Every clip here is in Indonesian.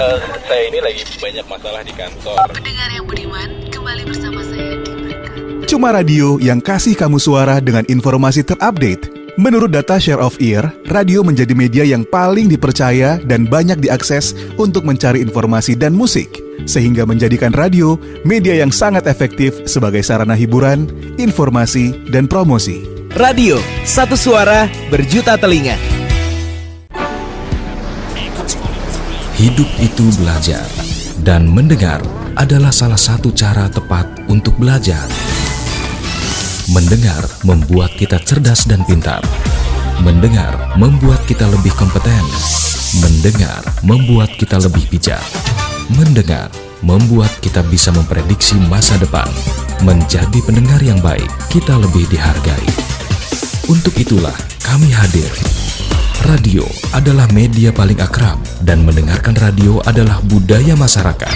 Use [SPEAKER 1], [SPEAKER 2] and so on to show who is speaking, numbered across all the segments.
[SPEAKER 1] Saya ini lagi banyak masalah di kantor.
[SPEAKER 2] Pendengar yang budiman, kembali bersama saya di Berkat.
[SPEAKER 3] Cuma radio yang kasih kamu suara dengan informasi terupdate. Menurut data Share of Ear, radio menjadi media yang paling dipercaya dan banyak diakses untuk mencari informasi dan musik, sehingga menjadikan radio media yang sangat efektif sebagai sarana hiburan, informasi, dan promosi.
[SPEAKER 4] Radio, satu suara, berjuta telinga.
[SPEAKER 5] Hidup itu belajar, dan mendengar adalah salah satu cara tepat untuk belajar. Mendengar membuat kita cerdas dan pintar. Mendengar membuat kita lebih kompeten. Mendengar membuat kita lebih bijak. Mendengar membuat kita bisa memprediksi masa depan. Menjadi pendengar yang baik, kita lebih dihargai. Untuk itulah kami hadir. Radio adalah media paling akrab, dan mendengarkan radio adalah budaya masyarakat.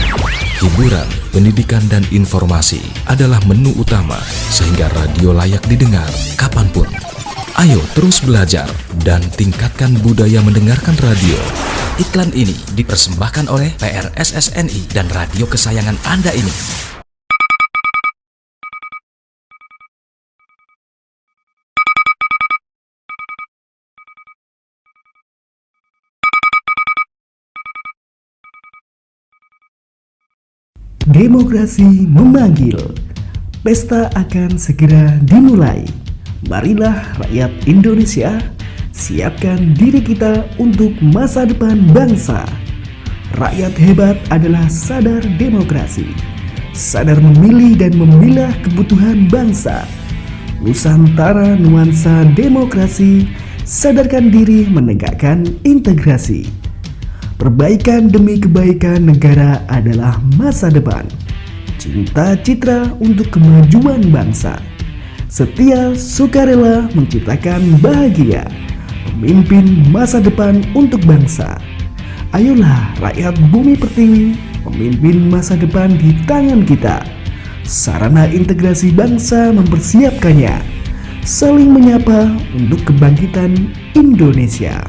[SPEAKER 5] Hiburan, pendidikan, dan informasi adalah menu utama, sehingga radio layak didengar kapanpun. Ayo terus belajar dan tingkatkan budaya mendengarkan radio.
[SPEAKER 4] Iklan ini dipersembahkan oleh PRSSNI dan radio kesayangan Anda ini.
[SPEAKER 6] Demokrasi memanggil. Pesta akan segera dimulai. Marilah rakyat Indonesia, siapkan diri kita untuk masa depan bangsa. Rakyat hebat adalah sadar demokrasi, sadar memilih dan memilah kebutuhan bangsa. Nusantara nuansa demokrasi, sadarkan diri menegakkan integrasi. Perbaikan demi kebaikan negara adalah masa depan. Cinta citra untuk kemajuan bangsa. Setia sukarela menciptakan bahagia. Pemimpin masa depan untuk bangsa. Ayolah rakyat bumi pertiwi, pemimpin masa depan di tangan kita. Sarana integrasi bangsa mempersiapkannya. Saling menyapa untuk kebangkitan Indonesia.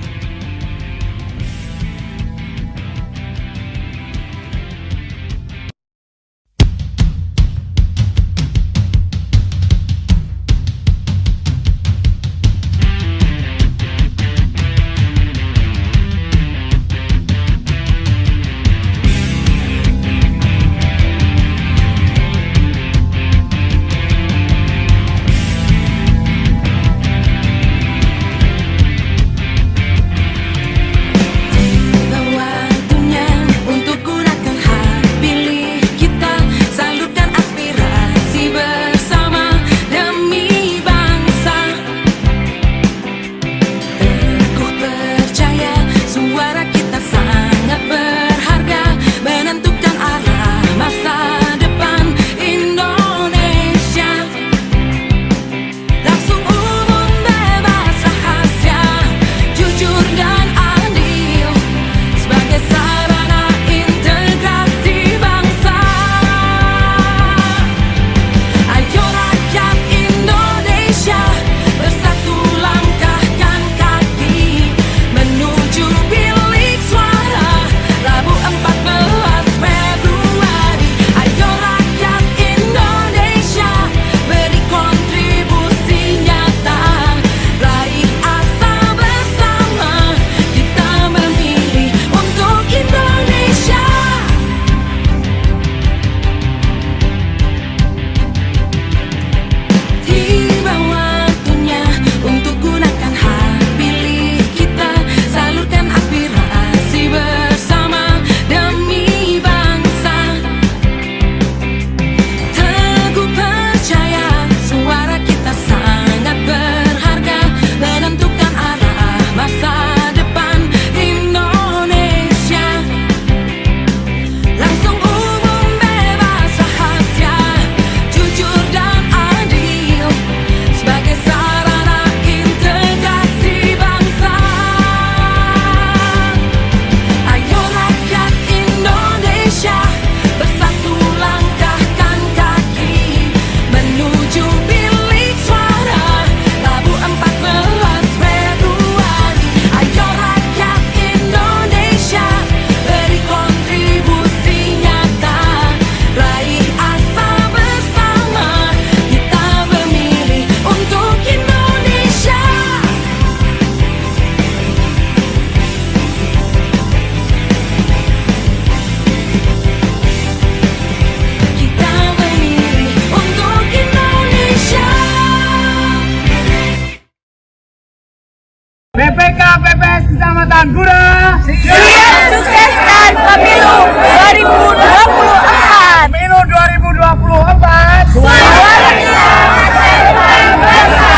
[SPEAKER 7] Kecamatan Gura
[SPEAKER 8] siap sukseskan pemilu 2024.
[SPEAKER 7] Pemilu 2024
[SPEAKER 8] Suaranya Masih Bangsa.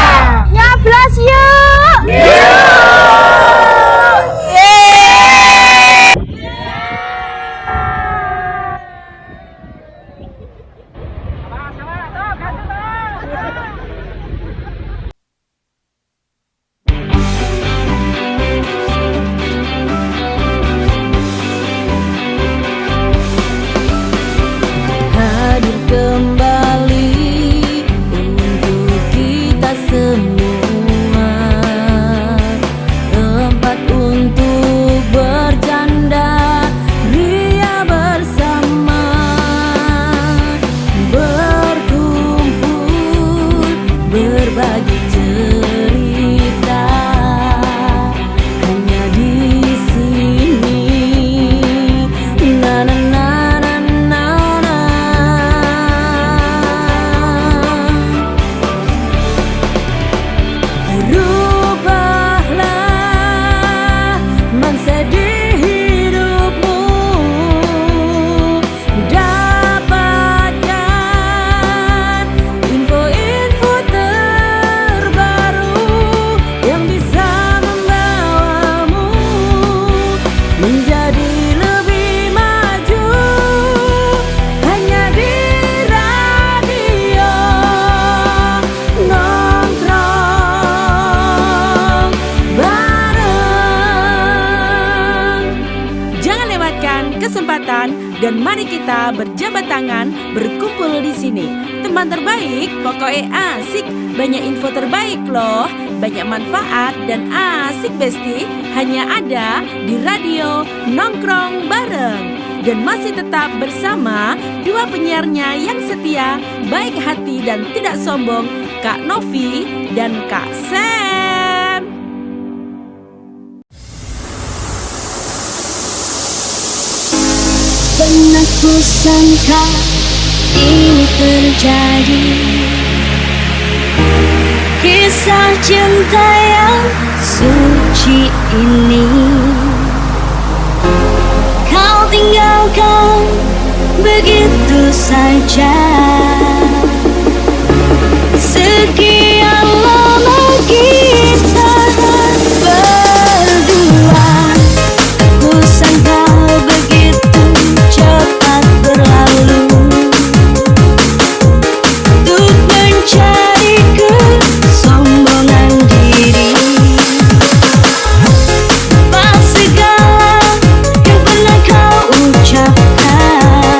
[SPEAKER 8] Nyablas yuk. Hadir kembali untuk kita semua, tempat untuk bercanda ria bersama, berkumpul berbagi cerita hanya di sini. Na na na na na na. Rubahlah mangsa di hidupmu, dapatkan info-info terbaru yang bisa membawamu menjadi lebih maju, hanya di radio nongkrong bareng. Jangan lewatkan kesempatan dan mari kita berjabat tangan berkumpul di sini. Teman terbaik, pokoknya asik, banyak info terbaik loh, banyak manfaat dan asik besti, hanya ada di radio nongkrong bareng. Dan masih tetap bersama dua penyiarnya yang setia, baik hati dan tidak sombong, Kak Novi dan Kak Sam.
[SPEAKER 9] Pernah ku sangka ini terjadi, kisah cinta yang suci ini. Kau tinggalkan begitu saja, sekian lama kita berdua. Ku sangka begitu cepat berlalu, untuk mencari kesombongan diri. Pas segala yang pernah kau ucapkan,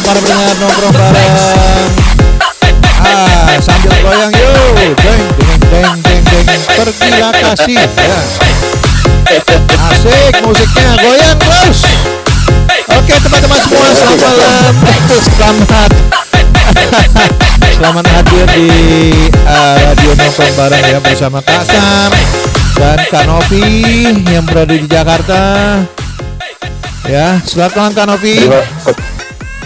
[SPEAKER 10] para pendengar nongkrong bareng. Sambil goyang yuk, deng deng deng deng deng, pergilah kasih ya. Asik musiknya, goyang terus. Oke teman-teman semua, selamat malam. Selamat hadir di Radio Nongkrong Bareng ya, bersama Kak Sam dan Kak Novi yang berada di Jakarta. Ya, selamat malam Kak Novi.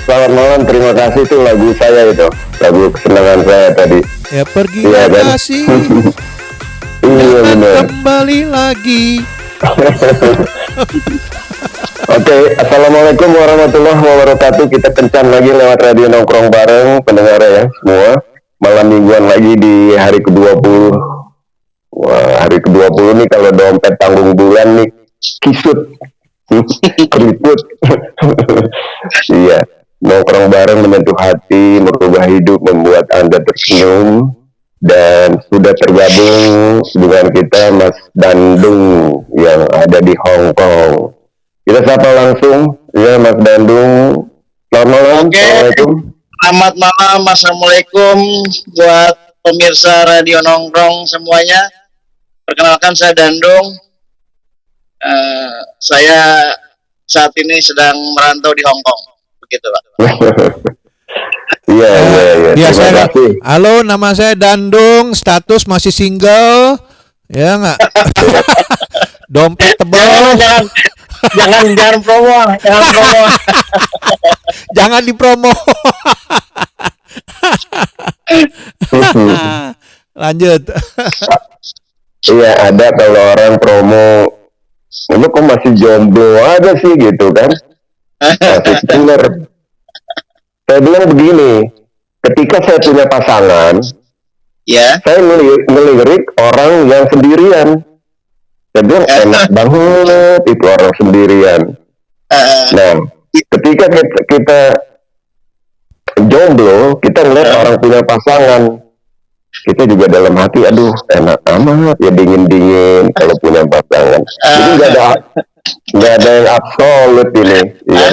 [SPEAKER 11] Selamat malam, terima kasih, itu lagu saya, itu lagu kesenangan saya tadi.
[SPEAKER 10] Ya, pergilah
[SPEAKER 11] kan?
[SPEAKER 10] kasih.
[SPEAKER 11] Iya benar.
[SPEAKER 10] Kembali lagi.
[SPEAKER 11] Oke, assalamualaikum warahmatullahi wabarakatuh. Kita kencan lagi lewat Radio Nongkrong Bareng, pendengar ya semua. Malam mingguan lagi di hari ke-20. Wah, hari ke-20 nih kalau dompet tanggung bulan nih kisut. Keriput. Iya, nongkrong bareng menyentuh hati, merubah hidup, membuat Anda tersenyum. Dan sudah tergabung dengan kita Mas Dandung yang ada di Hong Kong. Kita sapa langsung ya Mas Dandung. Selamat malam.
[SPEAKER 12] Oke.
[SPEAKER 11] Assalamualaikum.
[SPEAKER 12] Selamat malam. Assalamualaikum buat pemirsa Radio Nongkrong semuanya. Perkenalkan, saya Dandung. Saya saat ini sedang merantau di Hong Kong. Begitu, Pak.
[SPEAKER 11] Iya.
[SPEAKER 10] Biasa
[SPEAKER 11] Terima kasih.
[SPEAKER 10] Halo, nama saya Dandung, status masih single. Ya enggak? Dompet tebal.
[SPEAKER 12] Jangan promo.
[SPEAKER 10] Jangan dipromo. Lanjut.
[SPEAKER 11] Iya, ada kalau orang promo, lu kok masih jomblo aja sih gitu kan? Masih bener. Saya bilang begini, ketika saya punya pasangan,
[SPEAKER 12] ya,
[SPEAKER 11] saya ngelirik orang yang sendirian. Saya bilang enak banget itu orang sendirian. Nah, ketika kita jomblo, kita ngeliat orang punya pasangan, kita juga dalam hati, aduh enak amat ya, dingin kalau punya pasangan. Jadi nggak ada yang absolut ini. Ya.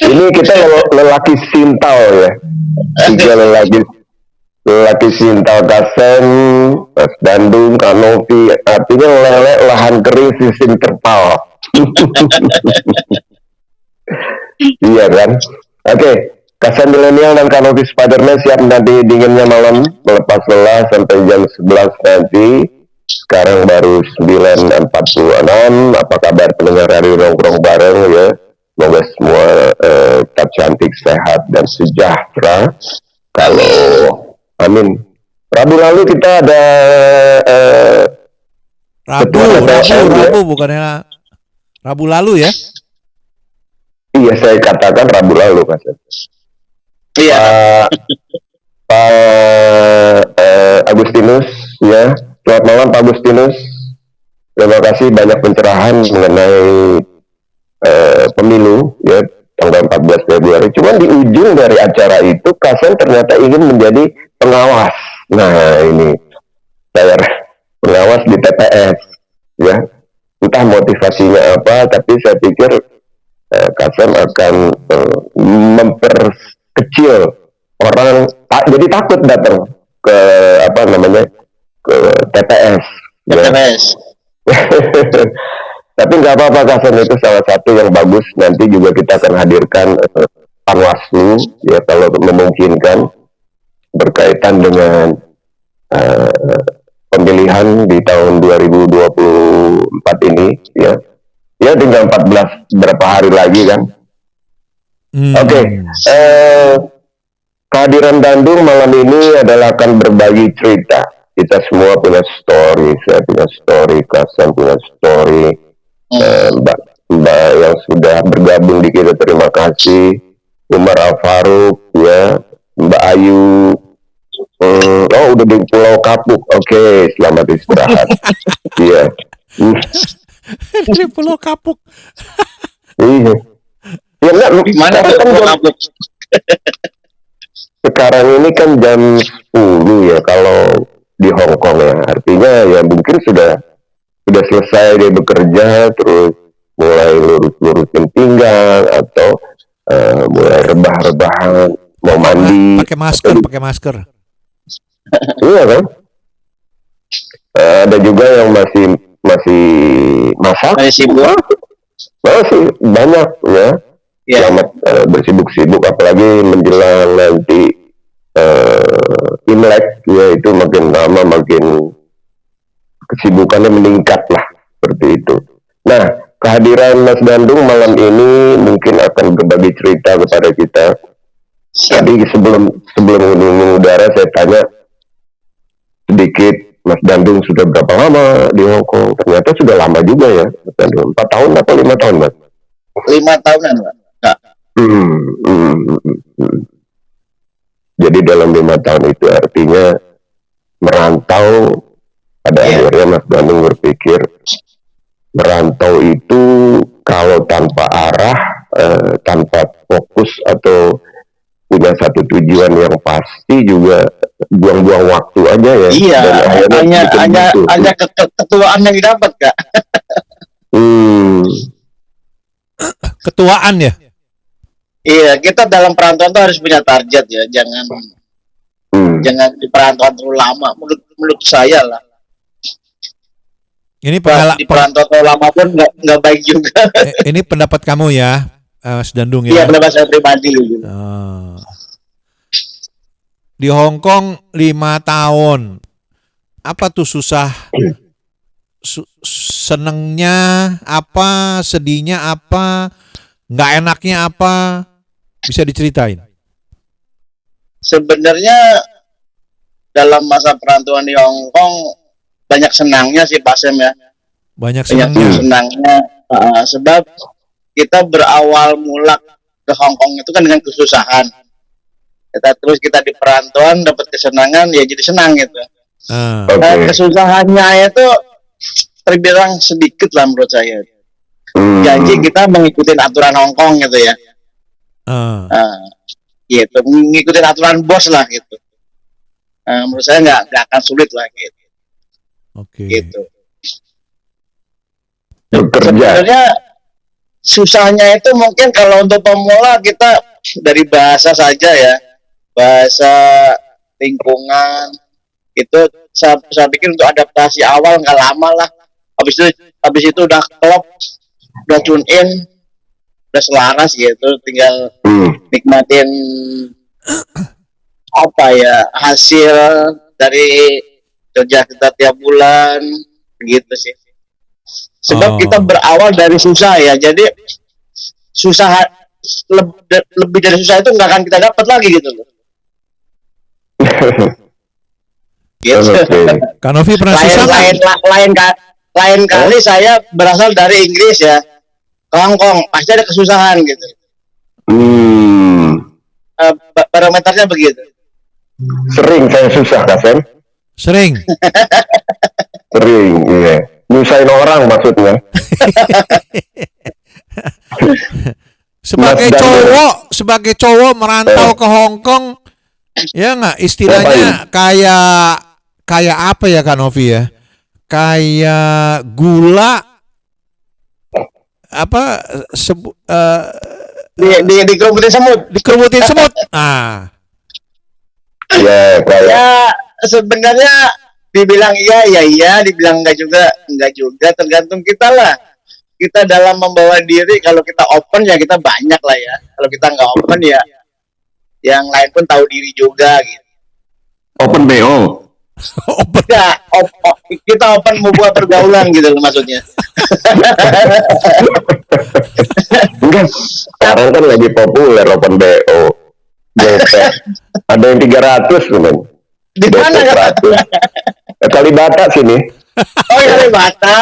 [SPEAKER 11] Ini kita lelaki sintal ya, 3 lelaki sintal, Kasem, Mas Dandung, Kak Novi, artinya lele lahan kering sisim terpal. Iya kan? Oke, Kasem Milenial dan Kak Novi Spiderman siap nanti dinginnya malam melepas lelah sampai jam 11 nanti. Sekarang baru 9.46. Apa kabar pendengar Radio Nongkrong Bareng ya? Semoga semua tetap cantik, sehat, dan sejahtera. Kalau amin. Rabu lalu kita ada
[SPEAKER 10] Rabu bukannya Rabu lalu ya?
[SPEAKER 11] Iya, saya katakan Rabu lalu, Mas.
[SPEAKER 12] Iya.
[SPEAKER 11] Pak Agustinus ya. Selamat malam Pak Agustinus. Terima kasih, banyak pencerahan mengenai pemilu ya tanggal 14 Februari. Cuman di ujung dari acara itu Kasen ternyata ingin menjadi pengawas. Nah, ini saya pengawas di TPS ya. Entah motivasinya apa, tapi saya pikir Kasen akan memperkecil orang, jadi takut datang ke ke TPS.
[SPEAKER 12] TPS.
[SPEAKER 11] Ya. Tapi nggak apa-apa, Kasen itu salah satu yang bagus. Nanti juga kita akan hadirkan Panwaslu ya kalau memungkinkan berkaitan dengan pemilihan di tahun 2024 ini ya. Ya tinggal 14 berapa hari lagi kan. Oke. Kehadiran Dandung malam ini adalah akan berbagi cerita. Kita semua punya story, saya punya story, Kasen punya story. Mbak yang sudah bergabung di kita, terima kasih. Umar Al-Faruq ya, Mbak Ayu, udah di Pulau Kapuk, oke, selamat istirahat. Iya.
[SPEAKER 10] Di Pulau Kapuk.
[SPEAKER 11] Iya. Ya enggak,
[SPEAKER 12] Mana Pulau Kapuk?
[SPEAKER 11] Sekarang ini kan jam 10 ya kalau di Hong Kong ya, artinya ya mungkin sudah selesai dia bekerja, terus mulai lurus-lurusin pinggang atau mulai rebah-rebahan, mau mandi.
[SPEAKER 10] Pakai masker.
[SPEAKER 11] Iya kan? Ada juga yang masih masak.
[SPEAKER 12] Masih sibuk.
[SPEAKER 11] Masih banyak ya. Selamat bersibuk-sibuk, apalagi menjelang nanti Imlek ya, itu makin lama makin kesibukannya meningkat lah, seperti itu. Nah, kehadiran Mas Dandung malam ini mungkin akan berbagi cerita kepada kita. Tadi sebelum menyinggung udara saya tanya sedikit, Mas Dandung sudah berapa lama di Hong Kong? Ternyata sudah lama juga ya, Mas Dandung. 4 tahun atau 5 tahun, Mas?
[SPEAKER 12] 5 tahunan, Pak.
[SPEAKER 11] Jadi dalam 5 tahun itu artinya merantau. Pada akhirnya Mas Dandung berpikir merantau itu kalau tanpa arah, tanpa fokus atau punya satu tujuan yang pasti juga buang-buang waktu aja ya.
[SPEAKER 12] Iya, hanya ketuaan yang didapat, Kak.
[SPEAKER 10] Ketuaan ya?
[SPEAKER 12] Iya, kita dalam perantauan tuh harus punya target ya, jangan di perantauan terlalu lama. Menurut saya lah.
[SPEAKER 10] Ini
[SPEAKER 12] di perantauan terlalu lama pun nggak baik juga.
[SPEAKER 10] Ini pendapat kamu ya, Mas Dandung ya?
[SPEAKER 12] Iya, pendapat saya pribadi.
[SPEAKER 10] Di Hong Kong 5 tahun, apa tuh susah? Senengnya apa? Sedihnya apa? Nggak enaknya apa? Bisa diceritain?
[SPEAKER 12] Sebenarnya dalam masa perantauan di Hong Kong banyak senangnya sih Pak Sem ya.
[SPEAKER 10] Banyak senangnya.
[SPEAKER 12] Sebab kita berawal mula ke Hong Kong itu kan dengan kesusahan. Kita di perantauan dapat kesenangan, ya jadi senang gitu. Kesusahannya itu terbilang sedikit lah menurut saya. Janji kita mengikuti aturan Hong Kong gitu ya. Gitu, mengikuti aturan bos lah gitu. Menurut saya nggak akan sulit lah gitu. Gitu. Sebenarnya susahnya itu mungkin kalau untuk pemula kita dari bahasa saja ya, bahasa lingkungan itu saya pikir untuk adaptasi awal nggak lama lah. Habis itu udah klop, udah tune in, udah selaras gitu, tinggal nikmatin apa ya hasil dari kerja kita tiap bulan gitu sih. Sebab kita berawal dari susah ya, jadi susah lebih dari susah itu nggak akan kita dapat lagi gitu loh. Gitu.
[SPEAKER 10] Kanovi pernah susah
[SPEAKER 12] lain kali saya berasal dari Inggris ya, ke Hong Kong pasti ada kesusahan gitu. Parameternya begitu.
[SPEAKER 11] Sering saya susah, Kasen.
[SPEAKER 10] Sering,
[SPEAKER 11] iya. Nyusahin orang maksudnya.
[SPEAKER 10] sebagai cowok merantau ke Hong Kong, ya nggak, istilahnya kayak apa ya Kak Novi ya? Kayak gula apa
[SPEAKER 12] dikerubutin semut. Ya sebenarnya dibilang iya, dibilang enggak juga, tergantung kita lah. Kita dalam membawa diri, kalau kita open ya kita banyak lah ya. Kalau kita nggak open ya yang lain pun tahu diri juga gitu.
[SPEAKER 11] Open BO.
[SPEAKER 12] Ya, kita open membuat pergaulan gitu loh maksudnya.
[SPEAKER 11] Enggak, sekarang kan lagi populer open BO. Ada yang 300 teman.
[SPEAKER 12] Di mana kan?
[SPEAKER 11] Kalibata sini.
[SPEAKER 12] Oh, Kalibata.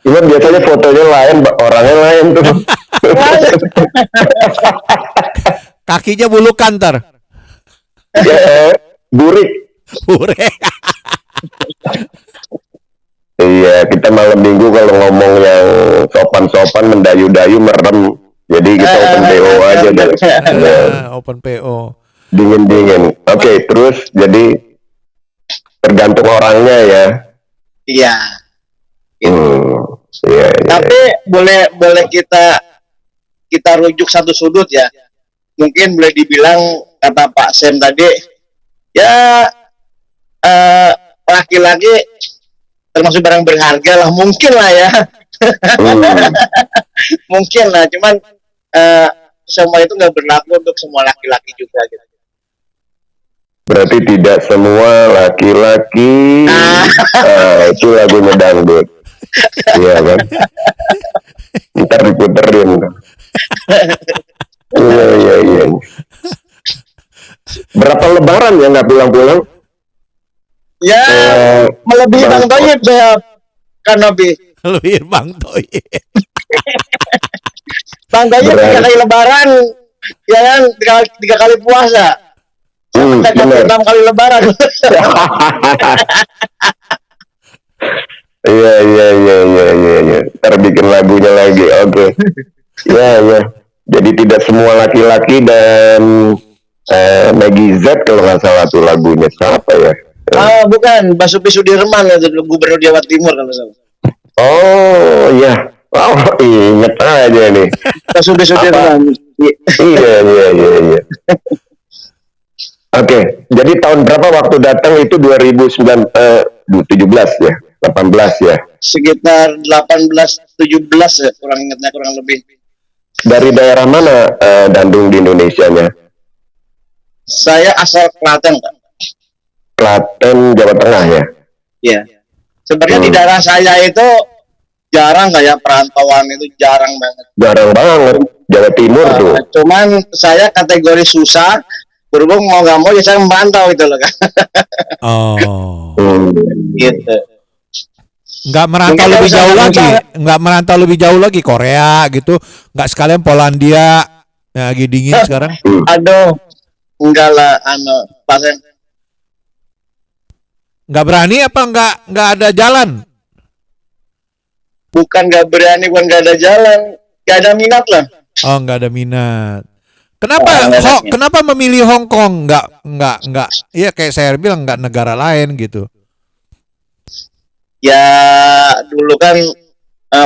[SPEAKER 11] Cuma biasanya fotonya lain, orangnya lain tuh.
[SPEAKER 10] Kakinya bulu kantor.
[SPEAKER 11] Ya, burik. Iya, kita malam minggu kalau ngomong yang sopan-sopan, mendayu-dayu, merem. Jadi kita open PO aja deh.
[SPEAKER 10] Open PO.
[SPEAKER 11] Dingin-dingin. Oke, terus jadi tergantung orangnya ya.
[SPEAKER 12] Iya.
[SPEAKER 11] Iya.
[SPEAKER 12] Tapi boleh kita kita rujuk satu sudut ya, mungkin boleh dibilang kata Pak Sam tadi, ya laki-laki termasuk barang berharga lah, mungkin lah ya. Mungkin lah, cuman semua itu nggak berlaku untuk semua laki-laki juga gitu.
[SPEAKER 11] Berarti tidak semua laki-laki itu lagunya dangdut. Iya kan? Ntar diputerin. Iya. Berapa lebaran ya nggak pulang-pulang?
[SPEAKER 12] Ya, melebihi Bang Toyib saya kan Nabi.
[SPEAKER 10] Lebih Bang Toyib.
[SPEAKER 12] Bang Toyib 3 kali lebaran, ya kan 3 kali puasa. Saya 6 kali lebaran.
[SPEAKER 11] Iya. Ntar bikin lagunya lagi. Oke. Ya. Jadi tidak semua laki-laki dan Maggie Z kalau nggak salah tuh lagunya siapa ya?
[SPEAKER 12] Bukan, Basuki Sudirman itu Gubernur Jawa Timur kalau salah.
[SPEAKER 11] Oh iya. Oh inget aja nih.
[SPEAKER 12] Basuki Sudirman.
[SPEAKER 11] Iya. Oke, jadi tahun berapa waktu datang itu 2017 ya? 18 ya?
[SPEAKER 12] Sekitar 18-17 ya, kurang lebih.
[SPEAKER 11] Dari daerah mana Dandung di Indonesianya?
[SPEAKER 12] Saya asal Klaten, Pak.
[SPEAKER 11] Klaten, Jawa Tengah ya?
[SPEAKER 12] Iya. Sebenarnya di daerah saya itu jarang kayak perantauan itu jarang banget.
[SPEAKER 11] Jarang banget, Jawa Timur tuh.
[SPEAKER 12] Cuman saya kategori susah, berhubung mau nggak mau ya saya merantau gitu loh kan. Gitu.
[SPEAKER 10] Nggak merantau
[SPEAKER 12] Mungkin
[SPEAKER 10] lebih jauh lagi, nggak merantau lebih jauh lagi Korea gitu, nggak sekalian Polandia, ya, lagi dingin sekarang.
[SPEAKER 12] Aduh, enggak lah, pasien.
[SPEAKER 10] Nggak berani apa nggak ada jalan?
[SPEAKER 12] Bukan nggak berani, bukan nggak ada jalan, nggak ada minat lah.
[SPEAKER 10] Oh, nggak ada minat. Kenapa memilih Hong Kong? Nggak. Iya kayak saya bilang nggak negara lain gitu.
[SPEAKER 12] Ya dulu kan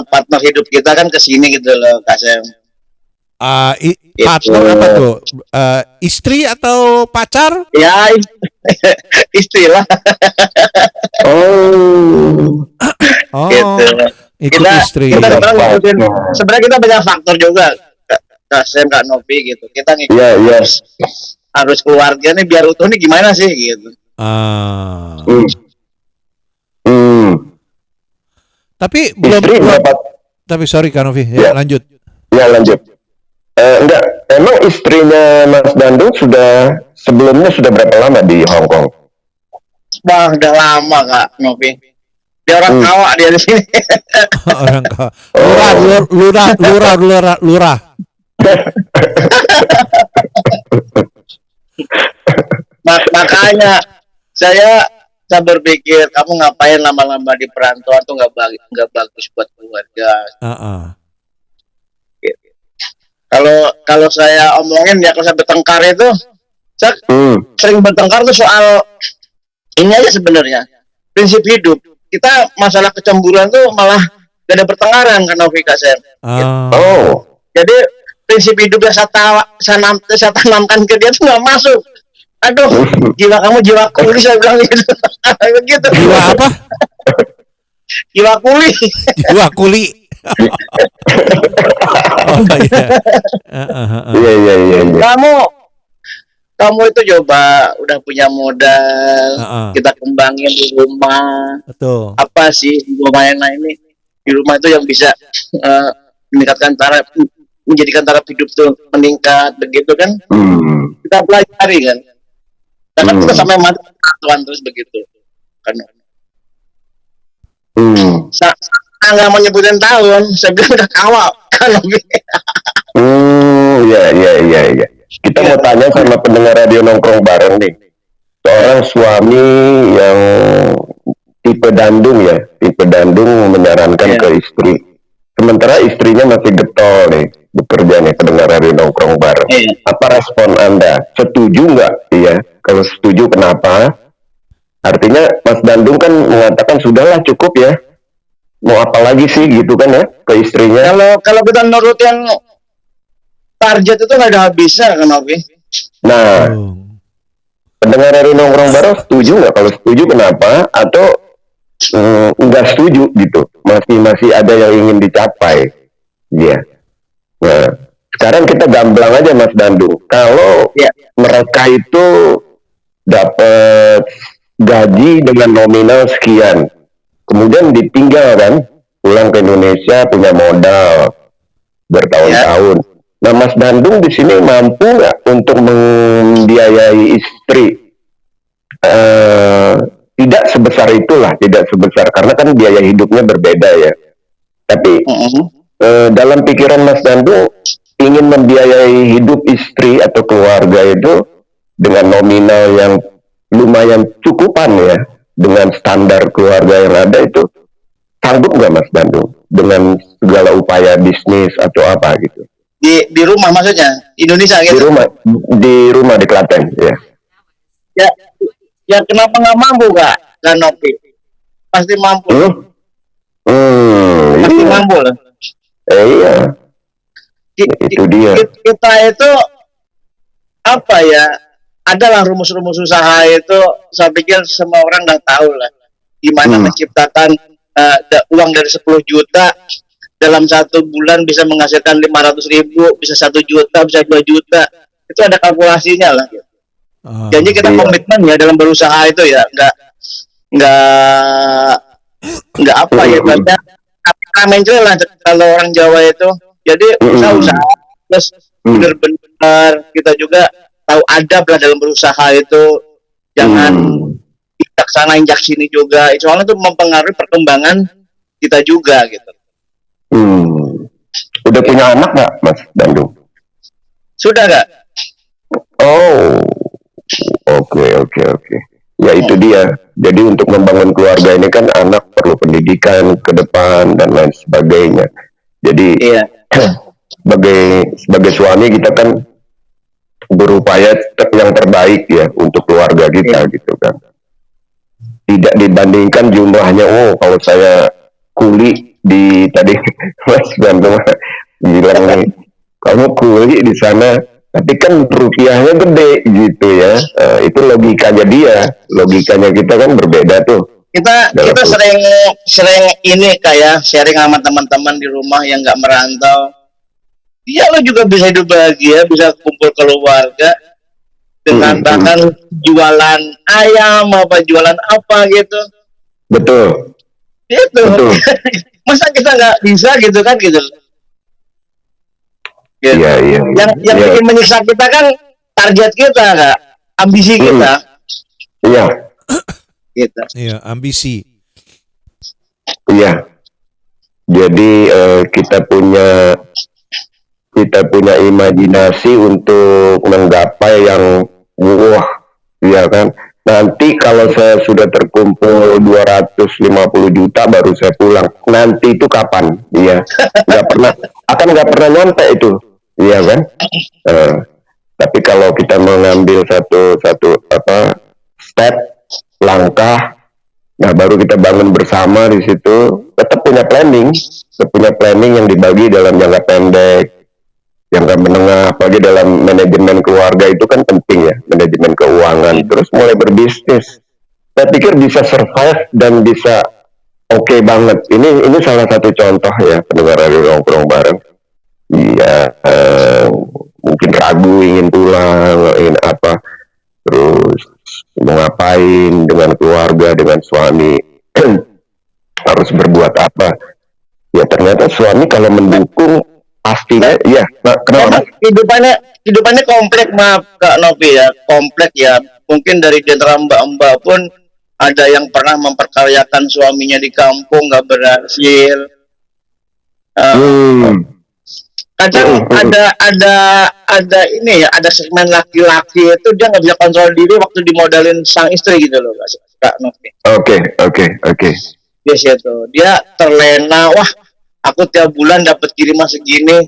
[SPEAKER 12] partner hidup kita kan kesini gitu loh Kak Sam.
[SPEAKER 10] Partner apa tuh? Istri atau pacar?
[SPEAKER 12] Ya istri lah.
[SPEAKER 10] Gitu. Ikut istri.
[SPEAKER 12] Sebenarnya kita banyak faktor juga Kak Sam, Kak Novi gitu. Kita harus keluarga nih biar utuh nih gimana sih gitu.
[SPEAKER 10] Tapi belum. Tapi sorry Kak Novi, lanjut.
[SPEAKER 11] Ya lanjut. Enggak, emang istrinya Mas Dandung sebelumnya sudah berapa lama di Hong Kong?
[SPEAKER 12] Wah, udah lama Kak Novi. Dia orang Kawa dia di sini.
[SPEAKER 10] Orang Kawa. Lurah.
[SPEAKER 12] Makanya saya berpikir kamu ngapain lama-lama di perantauan tuh nggak bagus buat keluarga. Kalau saya omongin ya, kalau saya bertengkar itu saya sering bertengkar tuh soal ini aja sebenarnya prinsip hidup kita. Masalah kecemburuan tuh malah gak ada pertengkaran kan Novi Kak Sam. Jadi prinsip hidup yang saya tanamkan ke dia tuh nggak masuk. Aduh, jiwa kamu jiwa kuli, saya bilang gitu. Begitu.
[SPEAKER 10] Jiwa apa?
[SPEAKER 12] Jiwa kuli.
[SPEAKER 10] Jiwa kuli.
[SPEAKER 11] Iya.
[SPEAKER 12] Kamu itu coba udah punya modal, kita kembangin di rumah.
[SPEAKER 10] Betul.
[SPEAKER 12] Apa sih di rumah yang lain ini? Di rumah itu yang bisa menjadikan taraf hidup tuh meningkat, begitu kan? Kita pelajari kan. Karena kita sampai mati perantauan terus begitu. Kan. Saya nggak mau nyebutin tahun, saya bilang udah kawal kan.
[SPEAKER 11] Iya. Kita mau tanya sama pendengar radio nongkrong bareng nih. Seorang suami yang tipe Dandung ya, tipe Dandung menyarankan ke istri. Sementara istrinya masih getol nih, bekerja nih, pendengar radio nongkrong bareng. Apa respon Anda? Setuju nggak? Iya. Kalau setuju kenapa? Artinya Mas Dandung kan mengatakan sudahlah cukup ya. Mau apa lagi sih gitu kan ya ke istrinya?
[SPEAKER 12] Kalau kita nurutin target itu nggak ada habisnya kan, Ovi?
[SPEAKER 11] Nah, pendengar dari nongkrong bareng setuju nggak? Kalau setuju kenapa? Atau nggak setuju gitu? Masih ada yang ingin dicapai, ya. Nah, sekarang kita gamblang aja Mas Dandung. Kalau mereka itu dapat gaji dengan nominal sekian, kemudian ditinggal kan, pulang ke Indonesia punya modal bertahun-tahun. Nah, Mas Dandung di sini mampu nggak untuk membiayai istri? Tidak sebesar itulah, tidak sebesar, karena kan biaya hidupnya berbeda ya. Tapi dalam pikiran Mas Dandung ingin membiayai hidup istri atau keluarga itu dengan nominal yang lumayan cukupan ya, dengan standar keluarga yang ada itu, sanggup nggak Mas Dandung dengan segala upaya bisnis atau apa gitu?
[SPEAKER 12] Di rumah maksudnya, Indonesia gitu?
[SPEAKER 11] Di rumah di Klaten ya.
[SPEAKER 12] Ya kenapa nggak mampu Kak Novi? Pasti mampu. Pasti mampu lah.
[SPEAKER 11] Iya. Itu dia.
[SPEAKER 12] Kita itu apa ya? Adalah rumus-rumus usaha itu, saya pikir semua orang udah tahu lah. Gimana menciptakan uang dari 10 juta dalam 1 bulan bisa menghasilkan 500.000, bisa 1 juta, bisa 2 juta. Itu ada kalkulasinya lah. Jadi kita komitmen ya dalam berusaha itu ya, nggak apa ya, berarti mencela lah kalau orang Jawa itu. Jadi usaha terus benar-benar kita juga tahu adab lah dalam berusaha itu, jangan injak sana injak sini juga. Soalnya itu mempengaruhi perkembangan kita juga gitu.
[SPEAKER 11] Udah punya anak nggak Mas Dandung?
[SPEAKER 12] Sudah nggak?
[SPEAKER 11] Oh, oke. Ya itu dia. Jadi untuk membangun keluarga ini kan anak perlu pendidikan ke depan dan lain sebagainya. Jadi sebagai suami kita kan berupaya yang terbaik ya untuk keluarga kita gitu kan. Tidak dibandingkan jumlahnya. Kalau saya kuli di tadi Mas Dandung bilang nih, kamu kuli di sana, tapi kan rupiahnya gede gitu ya. Itu logikanya dia, logikanya kita kan berbeda tuh.
[SPEAKER 12] Kita sering ini kayak sharing sama teman-teman di rumah yang nggak merantau. Ya lo juga bisa hidup bahagia, bisa kumpul keluarga dengan bahkan jualan ayam apa jualan apa gitu.
[SPEAKER 11] Betul.
[SPEAKER 12] Itu. Masa kita nggak bisa gitu kan gitu.
[SPEAKER 11] Iya.
[SPEAKER 12] Yang bikin menyiksa kita kan target kita, Kak. Ambisi kita.
[SPEAKER 11] Iya.
[SPEAKER 12] Gitu.
[SPEAKER 10] Iya, ambisi.
[SPEAKER 11] Iya. Jadi kita punya imajinasi untuk menggapai yang ya kan. Nanti kalau saya sudah terkumpul 250 juta baru saya pulang. Nanti itu kapan? Iya. Nggak pernah nyampe itu. Iya kan? Tapi kalau kita mengambil satu step langkah, nah baru kita bangun bersama di situ. Tetap punya planning yang dibagi dalam jangka pendek, jangka menengah, apalagi dalam manajemen keluarga itu kan penting ya, manajemen keuangan. Terus mulai berbisnis. Saya pikir bisa survive dan bisa oke banget. Ini salah satu contoh ya pendengar dari nongkrong bareng. Iya, mungkin ragu ingin pulang, ingin apa, terus mau ngapain dengan keluarga, dengan suami, harus berbuat apa. Ya ternyata suami kalau mendukung pastinya, ya. Nah, kenapa?
[SPEAKER 12] Hidupannya kompleks, maaf Kak Novi ya, kompleks ya. Mungkin dari antara mbak-mbak pun ada yang pernah memperkaryakan suaminya di kampung nggak berhasil. Kadang ada ini ya, ada segmen laki-laki itu dia nggak bisa kontrol diri waktu dimodalin sang istri gitu loh Kak Novi.
[SPEAKER 11] Oke.
[SPEAKER 12] Dia situ, dia terlena, wah aku tiap bulan dapat kiriman segini.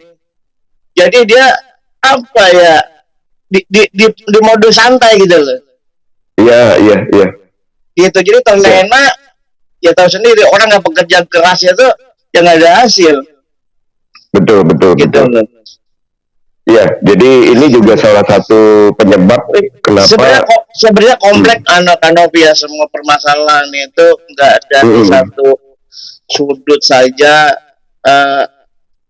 [SPEAKER 12] Jadi dia apa ya di mode santai gitu loh.
[SPEAKER 11] Iya.
[SPEAKER 12] Gitu, jadi terlena, ya tahu sendiri orang nggak bekerja keras itu ya nggak ada hasil.
[SPEAKER 11] Betul.
[SPEAKER 12] Gitu.
[SPEAKER 11] Iya, jadi ini juga salah satu penyebab kenapa
[SPEAKER 12] sebenarnya kompleks anak Novi ya, semua permasalahan itu nggak dari satu sudut saja.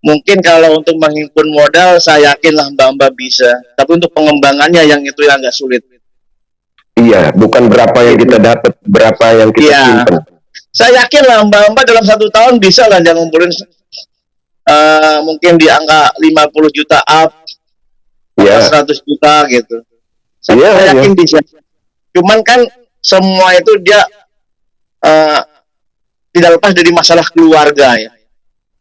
[SPEAKER 12] Mungkin kalau untuk menghimpun modal, saya yakin lah Mbak bisa. Tapi untuk pengembangannya yang itu yang agak sulit.
[SPEAKER 11] Iya, bukan berapa yang kita dapat, berapa yang kita simpan.
[SPEAKER 12] Saya yakin lah Mbak dalam 1 tahun bisa lah dia ngumpulin mungkin di angka 50 juta up, 100 juta gitu. Saya yakin bisa. Cuman kan semua itu dia tidak lepas dari masalah keluarga ya.